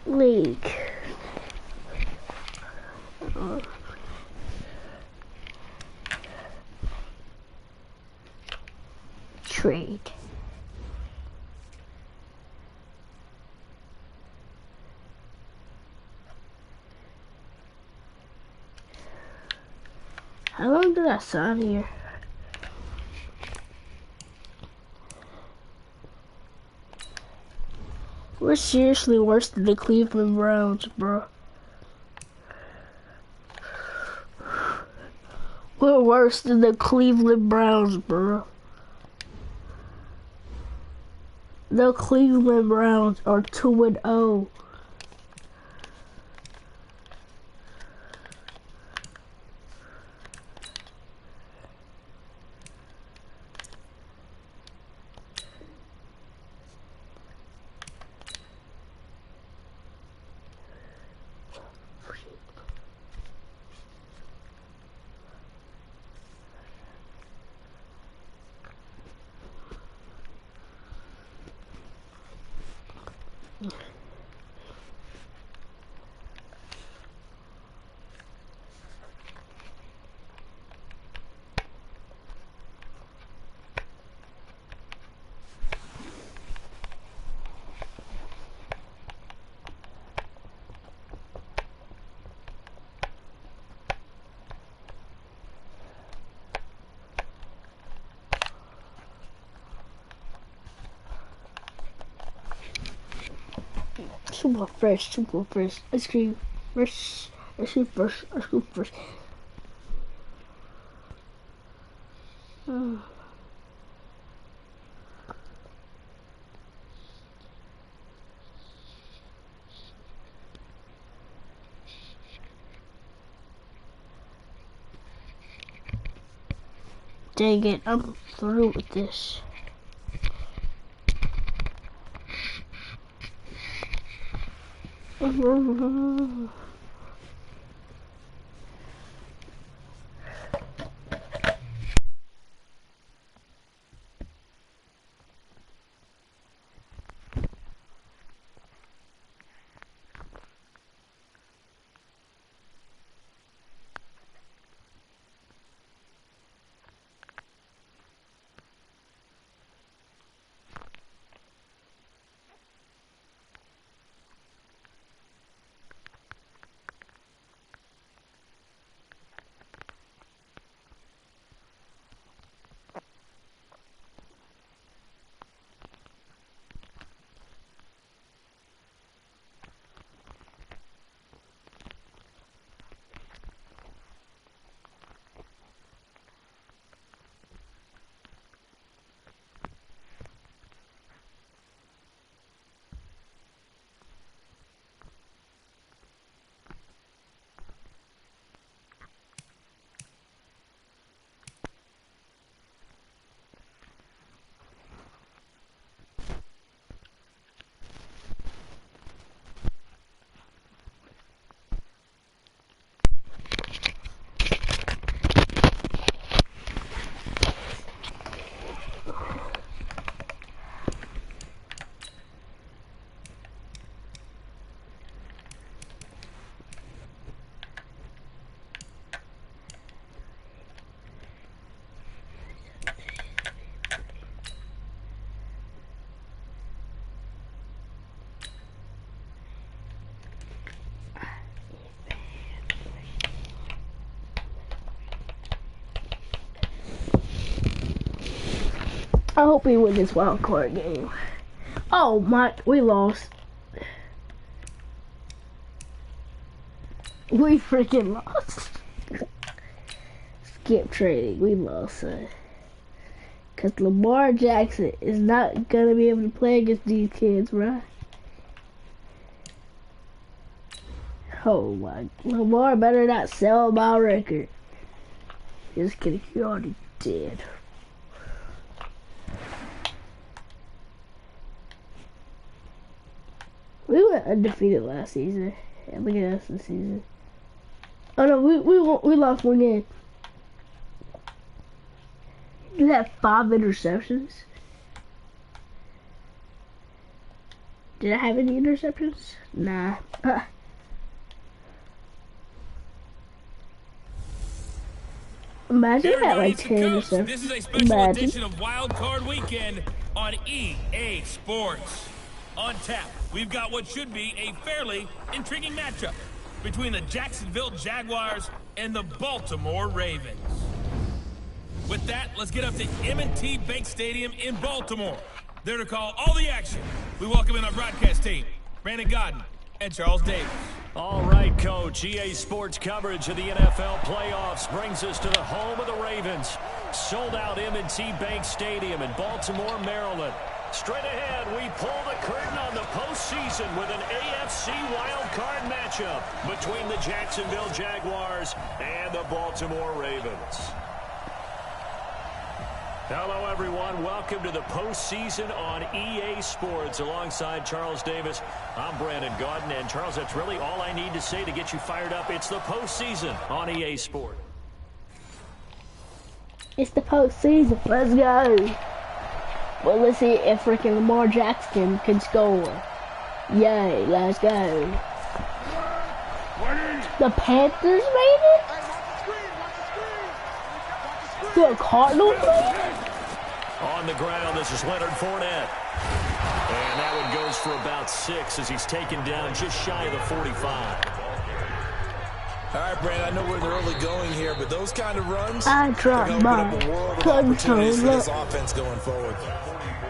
League. Trade. How long did I sign here? We're seriously worse than the Cleveland Browns, bro. We're worse than the Cleveland Browns, bro. The Cleveland Browns are 2-0. Super fresh. Ice cream fresh. Ice cream fresh. Ice cream fresh. Dang it, I'm through with this. I hope we win this wild card game. Oh my, we lost. We freaking lost. Skip trading, we lost. Cause Lamar Jackson is not gonna be able to play against these kids, right? Oh my, Lamar better not sell my record. Just kidding, you already did. We went undefeated last season. Yeah, look at us this season. Oh no, we lost one game. You have 5 interceptions. Did I have any interceptions? Nah. Imagine I had like 10 interceptions. This is a special edition of Wild Card Weekend on EA Sports. On tap, we've got what should be a fairly intriguing matchup between the Jacksonville Jaguars and the Baltimore Ravens. With that, let's get up to M&T Bank Stadium in Baltimore. There to call all the action, we welcome in our broadcast team, Brandon Godden and Charles Davis. All right, Coach. EA Sports coverage of the NFL playoffs brings us to the home of the Ravens. Sold out M&T Bank Stadium in Baltimore, Maryland. Straight ahead, we pull the curtain on the postseason with an AFC wildcard matchup between the Jacksonville Jaguars and the Baltimore Ravens. Hello, everyone. Welcome to the postseason on EA Sports. Alongside Charles Davis, I'm Brandon Godden. And, Charles, that's really all I need to say to get you fired up. It's the postseason on EA Sports. It's the postseason. Let's go. Well, let's see if freaking Lamar Jackson can score. Yay, let's go. The Panthers made it? The Cardinals made it? On the ground, this is Leonard Fournette. And that one goes for about 6 as he's taken down just shy of the 45. All right, Brandon, I know we're in the early going here, but those kind of runs, I dropped open my up a world of opportunities for this controller. offense going forward. Here we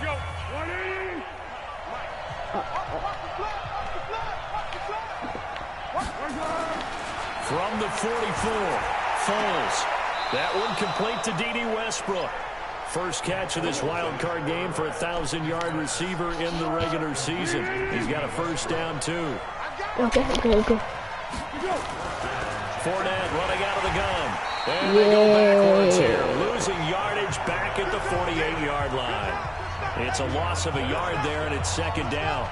go. 180. From the 44, Foles. That one complete to D.D. Westbrook. First catch of this wild card game for a 1,000-yard receiver in the regular season. He's got a first down, too. Okay. Fournette running out of the gun. And they go backwards here, losing yardage back at the 48-yard line. It's a loss of a yard there, and it's second down.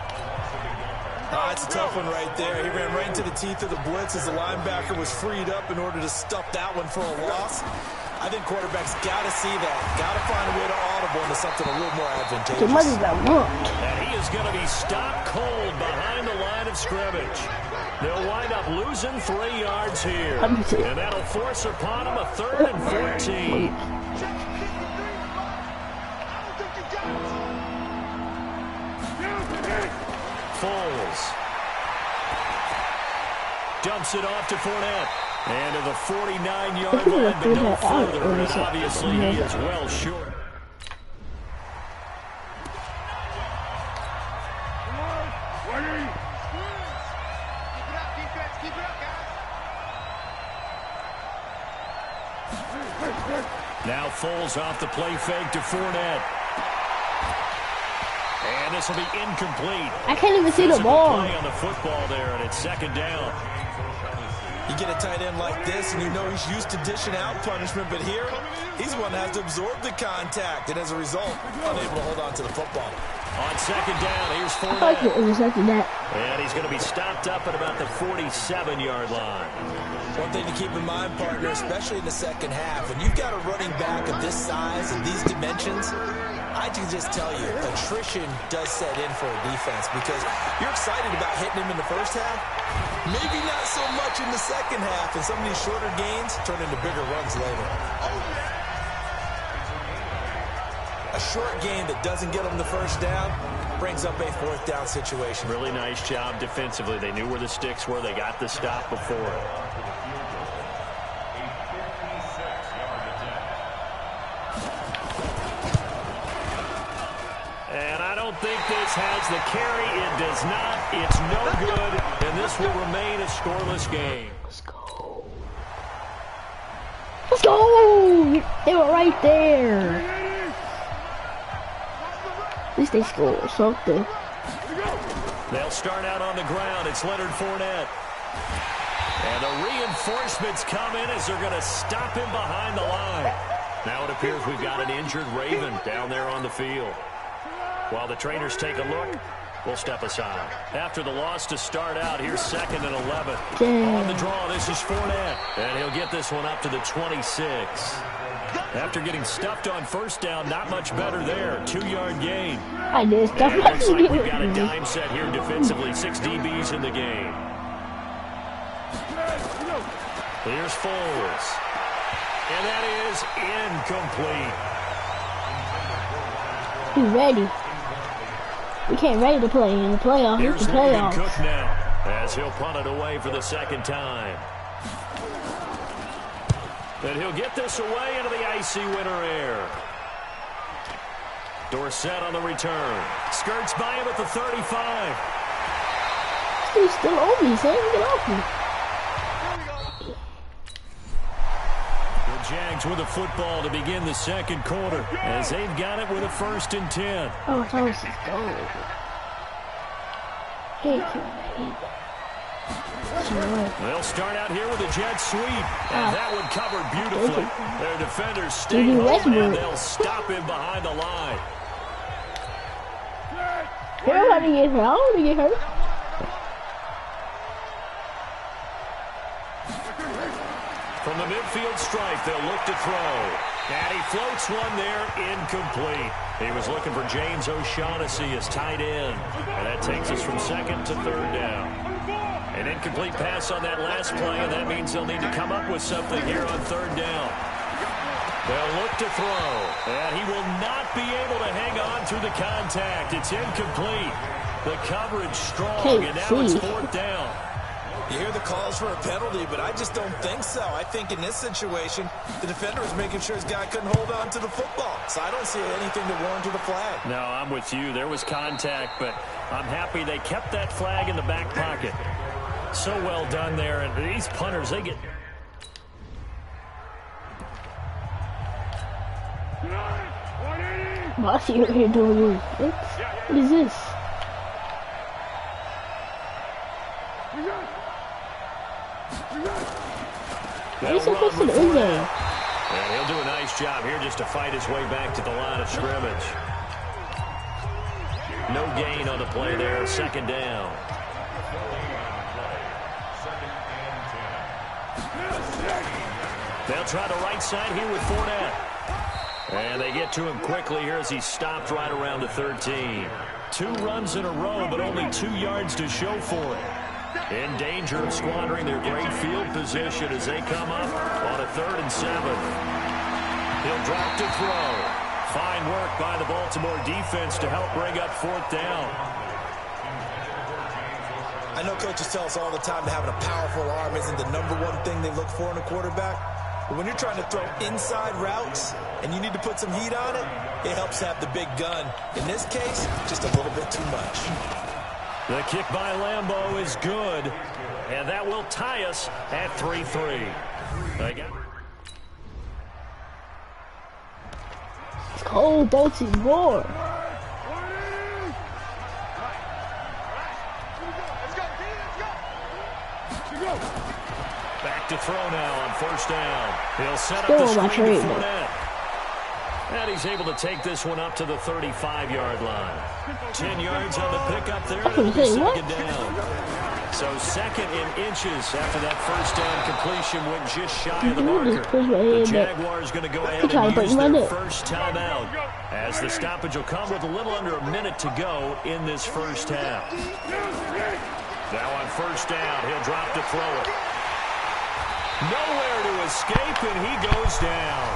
That's a tough one right there. He ran right into the teeth of the blitz as the linebacker was freed up in order to stuff that one for a loss. I think quarterbacks got to see that. Got to find a way to audible into something a little more advantageous. And he is going to be stopped cold behind the line of scrimmage. They'll wind up losing 3 yards here. And that'll force upon him a 3rd and 14. Foles dumps it off to Fournette. And to the 49-yard line, but no further. And obviously, he is well short. Now Foles off the play fake to Fournette. And this will be incomplete. I can't even see the ball. Play on the football there, and it's second down. You get a tight end like this, and you know he's used to dishing out punishment, but here, he's the one that has to absorb the contact, and as a result, unable to hold on to the football. On second down, here's I thought Fournette. it was after that. And he's going to be stopped up at about the 47-yard line. One thing to keep in mind, partner, especially in the second half, when you've got a running back of this size and these dimensions, I can just tell you, attrition does set in for a defense because you're excited about hitting him in the first half, maybe not so much in the second half, and some of these shorter gains turn into bigger runs later. A short gain that doesn't get him the first down, brings up a 4th down situation. Really nice job defensively. They knew where the sticks were. They got the stop before it. And I don't think this has the carry. It does not. It's no good. And this will remain a scoreless game. Let's go. Let's go! They were right there. At least they scored something. They'll start out on the ground. It's Leonard Fournette. And the reinforcements come in as they're going to stop him behind the line. Now it appears we've got an injured Raven down there on the field. While the trainers take a look, we'll step aside. After the loss to start out, here's 2nd and 11. Damn. On the draw, this is Fournette. And he'll get this one up to the 26. After getting stuffed on 1st down, not much better there. 2-yard gain. I did stuff. And it looks like we've got a dime set here defensively. 6 DBs in the game. Here's Foles. And that is incomplete. He's ready. We can't ready to play in the playoffs. Here's It's the Logan playoffs. Cook now as he'll punt it away for the 2nd time. And he'll get this away into the icy winter air. Dorsett on the return. Skirts by him at the 35. He's still on me, son. Get off me. The Jags with a football to begin the 2nd quarter as they've got it with a 1st and 10. Oh, Thomas is gone. They'll start out here with a jet sweep. And that one covered beautifully. Their defenders stay home and they'll stop him behind the line. Everybody get hurt. I don't want to get hurt. From the midfield stripe, they'll look to throw. And he floats one there, incomplete. He was looking for James O'Shaughnessy as tight end. And that takes us from 2nd to 3rd down. An incomplete pass on that last play, and that means they'll need to come up with something here on 3rd down. They'll look to throw, and he will not be able to hang on through the contact. It's incomplete. The coverage strong, and now it's 4th down. You hear the calls for a penalty, but I just don't think so. I think in this situation, the defender was making sure his guy couldn't hold on to the football. So I don't see anything to warrant a flag. No, I'm with you. There was contact, but I'm happy they kept that flag in the back pocket. So well done there, and these punters, they get... I see what you're doing. What is this? He's supposed to be in there. And he'll do a nice job here just to fight his way back to the line of scrimmage. No gain on the play there, 2nd down. They'll try the right side here with Fournette. And they get to him quickly here as he stopped right around the 13. 2 runs in a row, but only 2 yards to show for it. In danger of squandering their great field position as they come up on a 3rd and 7. He'll drop to throw. Fine work by the Baltimore defense to help bring up 4th down. I know coaches tell us all the time that having a powerful arm isn't the #1 thing they look for in a quarterback. But when you're trying to throw inside routes and you need to put some heat on it, it helps have the big gun. In this case, just a little bit too much. The kick by Lambeau is good, and that will tie us at 3-3. It's cold, Baltimore. Back to throw now on 1st down. He'll set up the screen to Fournette. And he's able to take this one up to the 35-yard line. 10 yards on the pickup there. It'll be 2nd down. So 2nd in inches after that 1st down completion went just shy of the marker. The Jaguars going to go ahead and use their first timeout as the stoppage will come with a little under a minute to go in this 1st half. Now on 1st down, he'll drop to throw it. Nowhere to escape, and he goes down.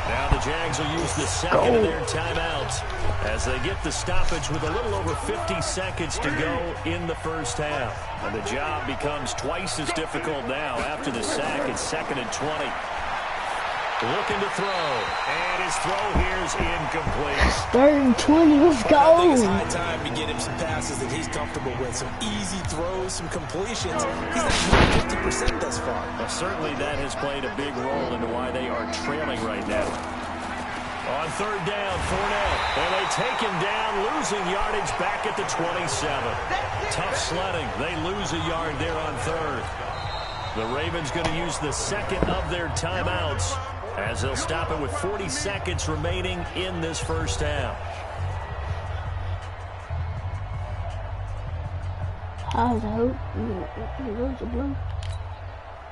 Now the Jags will use the second of their timeouts as they get the stoppage with a little over 50 seconds to go in the first half. And the job becomes twice as difficult now after the sack. It's 2nd and 20. Looking to throw, and his throw here is incomplete. 3rd and 20, let's go. I think it's high time to get him some passes that he's comfortable with, some easy throws, some completions. He's at 50% thus far. Well, certainly that has played a big role into why they are trailing right now. On 3rd down, Fournette, and they take him down, losing yardage back at the 27. Tough sledding. They lose a yard there on 3rd. The Ravens going to use the second of their timeouts, as they'll stop it with 40 seconds remaining in this first half.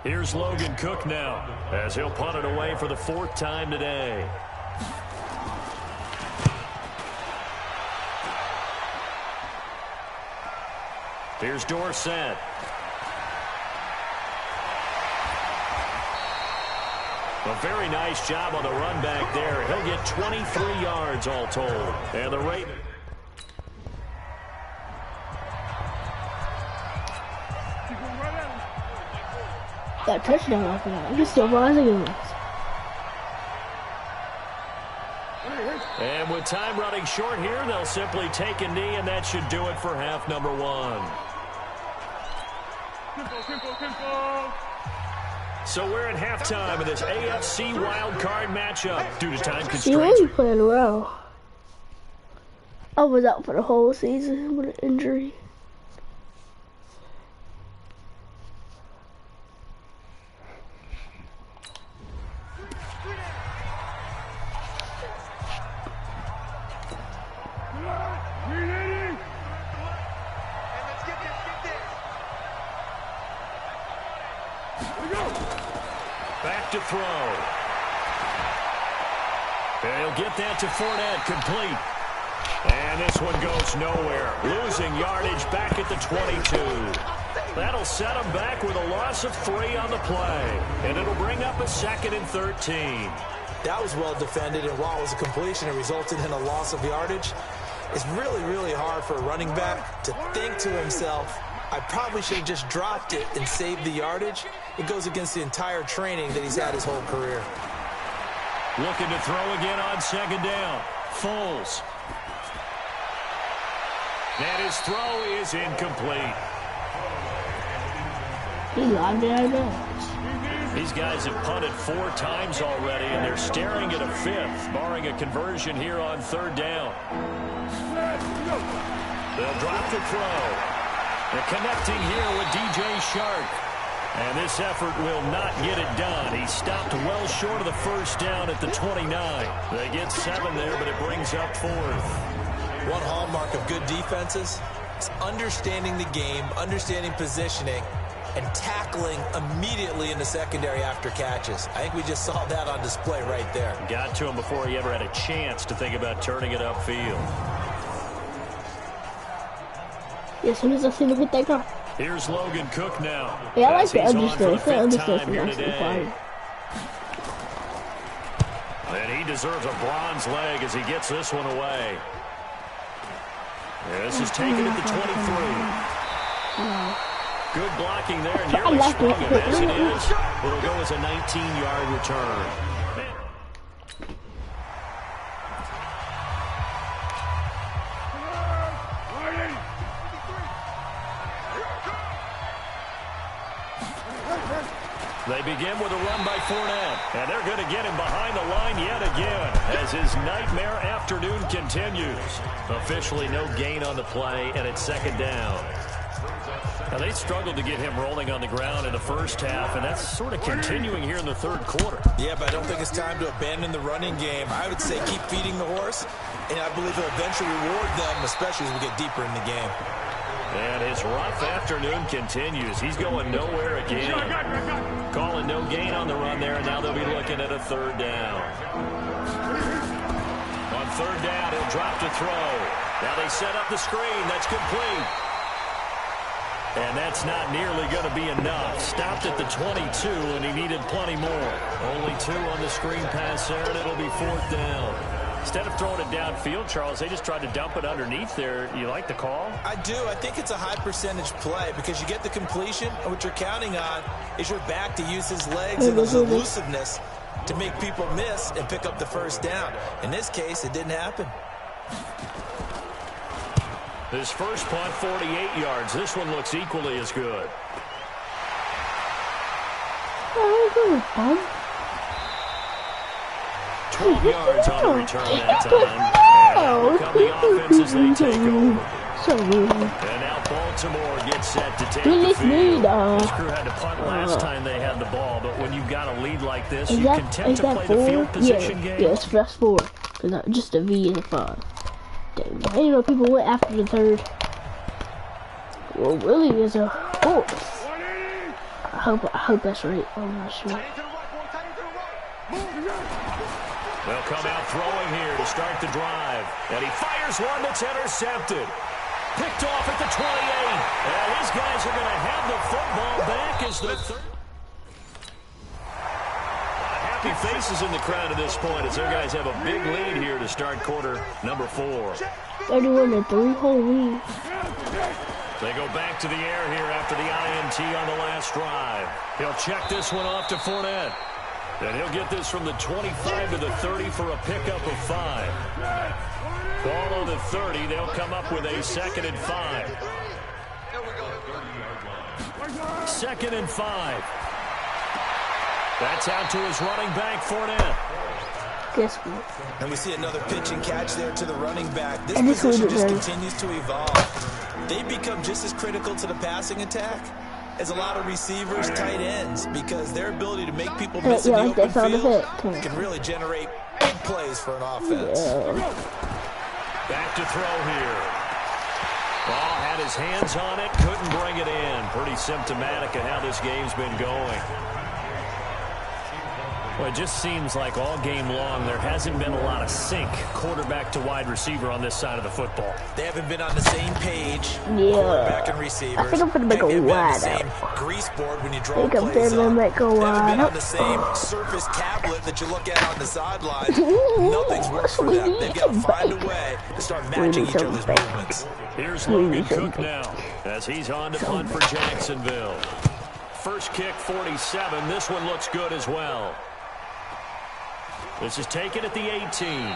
Here's Logan Cook now, as he'll punt it away for the 4th time today. Here's Dorsett. A very nice job on the run back there. He'll get 23 yards all told. And the Ravens. That touchdown off of that. He's still rising in this. And with time running short here, they'll simply take a knee, and that should do it for half number 1. So we're at halftime of this AFC wildcard matchup due to time constraints. He really playing well. I was out for the whole season with an injury. Back to throw. And he'll get that to Fournette, complete. And this one goes nowhere. Losing yardage back at the 22. That'll set him back with a loss of 3 on the play. And it'll bring up a 2nd and 13. That was well defended, and while it was a completion, it resulted in a loss of yardage. It's really, really hard for a running back to think to himself, I probably should have just dropped it and saved the yardage. It goes against the entire training that he's had his whole career. Looking to throw again on 2nd down. Foles. And his throw is incomplete. He logged it out of bounds. These guys have punted 4 times already, and they're staring at a 5th, barring a conversion here on 3rd down. They'll drop the throw. They're connecting here with DJ Shark. And this effort will not get it done. He stopped well short of the 1st down at the 29. They get 7 there, but it brings up 4th. One hallmark of good defenses is understanding the game, understanding positioning, and tackling immediately in the secondary after catches. I think we just saw that on display right there. Got to him before he ever had a chance to think about turning it upfield. Yeah, as soon as I see him hit that guy. Here's Logan Cook now. Yeah, I like the understand. It's the understand from actually fine. And he deserves a bronze leg as he gets this one away. Yeah, this is taken at the 23. Good blocking there, and nearly sprung him. As it is, it'll go as a 19-yard return. They begin with a run by Fournette, and they're going to get him behind the line yet again as his nightmare afternoon continues. Officially no gain on the play, and it's 2nd down. Now, they struggled to get him rolling on the ground in the first half, and that's sort of continuing here in the 3rd quarter. Yeah, but I don't think it's time to abandon the running game. I would say keep feeding the horse, and I believe it'll eventually reward them, especially as we get deeper in the game. And his rough afternoon continues. He's going nowhere again. Calling no gain on the run there, and now they'll be looking at a 3rd down. On 3rd down, he'll drop to throw. Now they set up the screen. That's complete. And that's not nearly going to be enough. Stopped at the 22, and he needed plenty more. Only 2 on the screen pass there, and it'll be 4th down. Instead of throwing it downfield, Charles, they just tried to dump it underneath there. You like the call? I do. I think it's a high percentage play because you get the completion, and what you're counting on is your back to use his legs and his elusiveness to make people miss and pick up the first down. In this case, it didn't happen. His first punt, 48 yards. This one looks equally as good. Oh, 12 yards on the return that time. And out come the offense as they take over. And now Baltimore gets set to take the field. This crew had to punt last time they had the ball, but when you've got a lead like this, you can tend to play the field position game. Yes, that's 4. Just a V and a 5. Damn, I didn't know people went after the 3rd. Well, really, there's a 4th. I hope that's right. I'm not sure. They'll come out throwing here to start the drive. And he fires one that's intercepted. Picked off at the 28. And these guys are going to have the football back as the 3rd. Happy faces in the crowd at this point as their guys have a big lead here to start quarter number 4. 31-3 whole lead. They go back to the air here after the INT on the last drive. He'll check this one off to Fournette. And he'll get this from the 25 to the 30 for a pickup of 5. Ball on the 30. They'll come up with a 2nd and 5. 2nd and 5. That's out to his running back, Fournette. Guess what? And we see another pitch and catch there to the running back. This position just continues to evolve. They become just as critical to the passing attack as a lot of receivers, tight ends, because their ability to make people miss in the open field can really generate big plays for an offense. Back to throw here. Ball had his hands on it, couldn't bring it in. Pretty symptomatic of how this game's been going. Well, it just seems like all game long there hasn't been a lot of sync quarterback to wide receiver on this side of the football. They haven't been on the same page, quarterback and receivers. I think I'm going to make a wide same grease board when you draw plays up. They haven't been on the same surface tablet that you look at on the sidelines. Nothing's worked for them. They've got to find a way to start matching each other's movements. Here's Logan Cook now as he's on to punt for Jacksonville. First kick, 47. This one looks good as well. This is taken at the 18.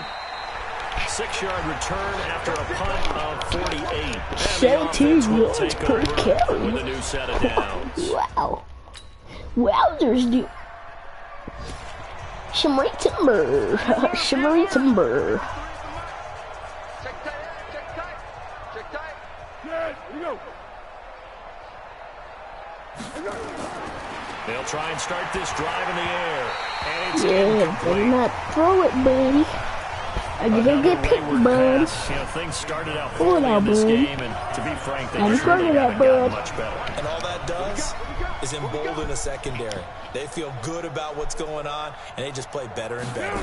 6-yard return after a punt of 48. 17 yards per carry. With a new set of downs. Wow. Wowzers, dude. Shimmery timber. Shimmery timber. Check tight. Check tight. Here we go. They'll try and start this drive in the air. And it's better not throw it, buddy. Are you gonna get picked, bud? Things started out poorly in this game, and to be frank, they really haven't gotten much better. And all that does is embolden a secondary. They feel good about what's going on, and they just play better and better.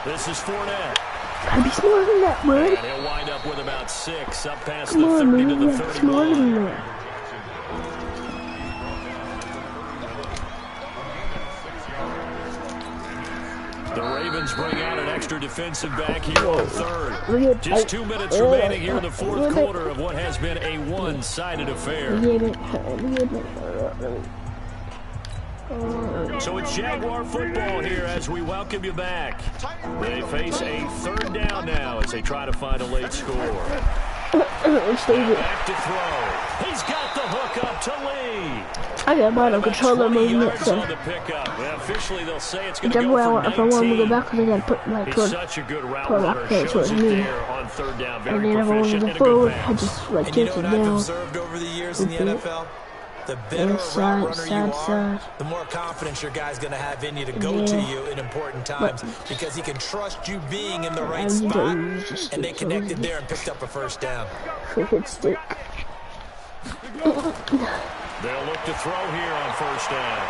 This is Fournette. Gotta be smarter than that, bud. And he'll wind up with about 6, up past the 30 to the 31. The Ravens bring out an extra defensive back here on 3rd. Just 2 minutes remaining here in the 4th quarter of what has been a one-sided affair. So it's Jaguar football here as we welcome you back. They face a 3rd down now as they try to find a late score. Back to throw. He's got the hook up to Lee. I got bottom controller movement, so well, officially they'll say it's going to go for 19. If I want to go back, because I got to put my such a good route runner, shows it there on 3rd down. Very and then if I want to go forward, I just like and take you know it what down. I've observed over the years in the NFL? The better route runner you are, the more confidence your guy's going to have in you to go to you in important times because he can trust you being in the right spot, and they connected there and picked up a first down. Stick. They'll look to throw here on 1st down.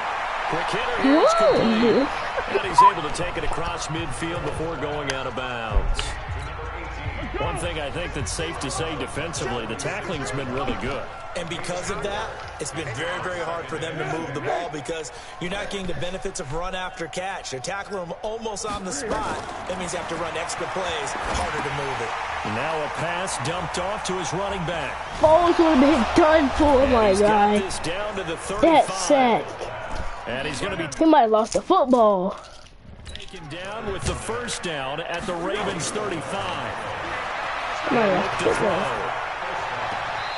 Quick hitter here, it's complete. And he's able to take it across midfield before going out of bounds. One thing I think that's safe to say defensively, the tackling's been really good. And because of that, it's been very, very hard for them to move the ball because you're not getting the benefits of run after catch. They're tackling them almost on the spot. That means you have to run extra plays, harder to move it. Now a pass dumped off to his running back. Balls would have been done for my guy. This down to the 35. That sack. And he's going to be He might have lost the football. taken down with the first down at the Ravens 35. No,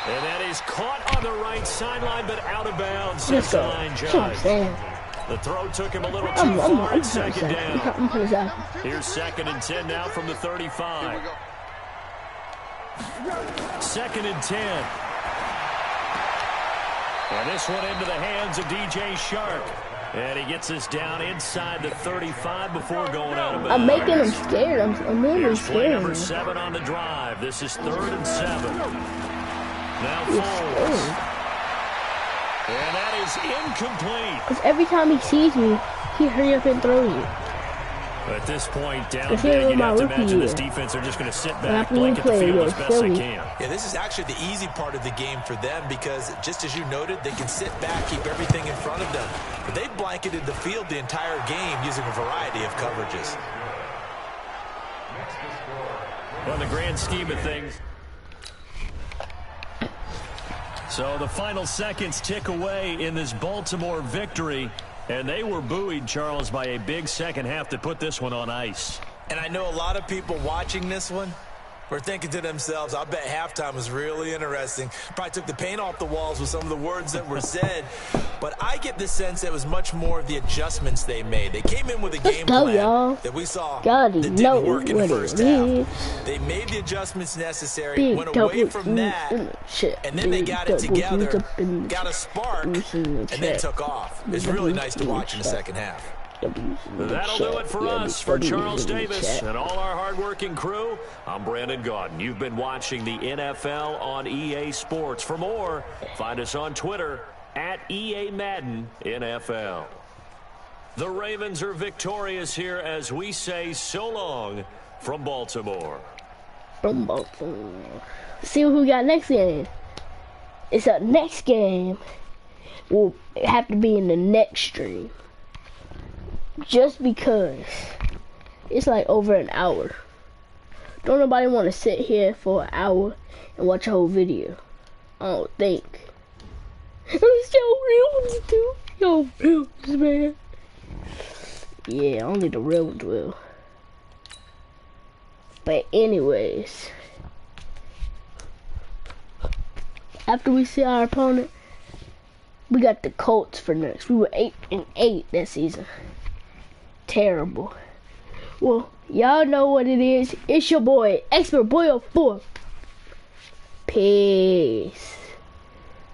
And that is caught on the right sideline, but out of bounds. let's go. Line That's what I'm judge. saying. The throw took him a little too far. I'm Second down. I'm putting this out. Here's 2nd and 10 now from the 35. 2nd and 10. And this one into the hands of DJ Shark. And he gets us down inside the 35 before going out of bounds. I'm making him scared. I'm really Here's play number scared. 7 on the drive. This is 3rd and 7. Now Foles. And that is incomplete. Because every time he sees me, he hurry up and throws it. At this point, down Let's big, hear you'd my have to rookie imagine this year. defense are just going to sit After back, we blanket the play field as against best they Philly. can. Yeah, this is actually the easy part of the game for them because, just as you noted, they can sit back, keep everything in front of them. But they've blanketed the field the entire game using a variety of coverages. On the grand scheme of things. So the final seconds tick away in this Baltimore victory. And they were buoyed, Charles, by a big second half to put this one on ice. And I know a lot of people watching this one were thinking to themselves, I bet halftime was really interesting. Probably took the paint off the walls with some of the words that were said. But I get the sense that it was much more of the adjustments they made. They came in with a game plan that we saw that didn't work in the first half. They made the adjustments necessary, went away from that, and then they got it together, got a spark, and then took off. It's really nice to watch in the second half. That'll do it for us. For Charles Davis and all our hardworking crew, I'm Brandon Gaudin. You've been watching the NFL on EA Sports. For more, find us on Twitter at EA Madden NFL. The Ravens are victorious here as we say so long from Baltimore. From Baltimore. See what we got next game. It's our next game. Will have to be in the next stream. Just because it's like over an hour. Don't nobody want to sit here for an hour and watch a whole video. I don't think. It's your real ones too. Yo, real ones, man. Yeah, only the real ones will. But anyways, after we see our opponent, we got the Colts for next. We were 8-8 that season. Terrible. Well, y'all know what it is. It's your boy, Expert Boy 04. Peace.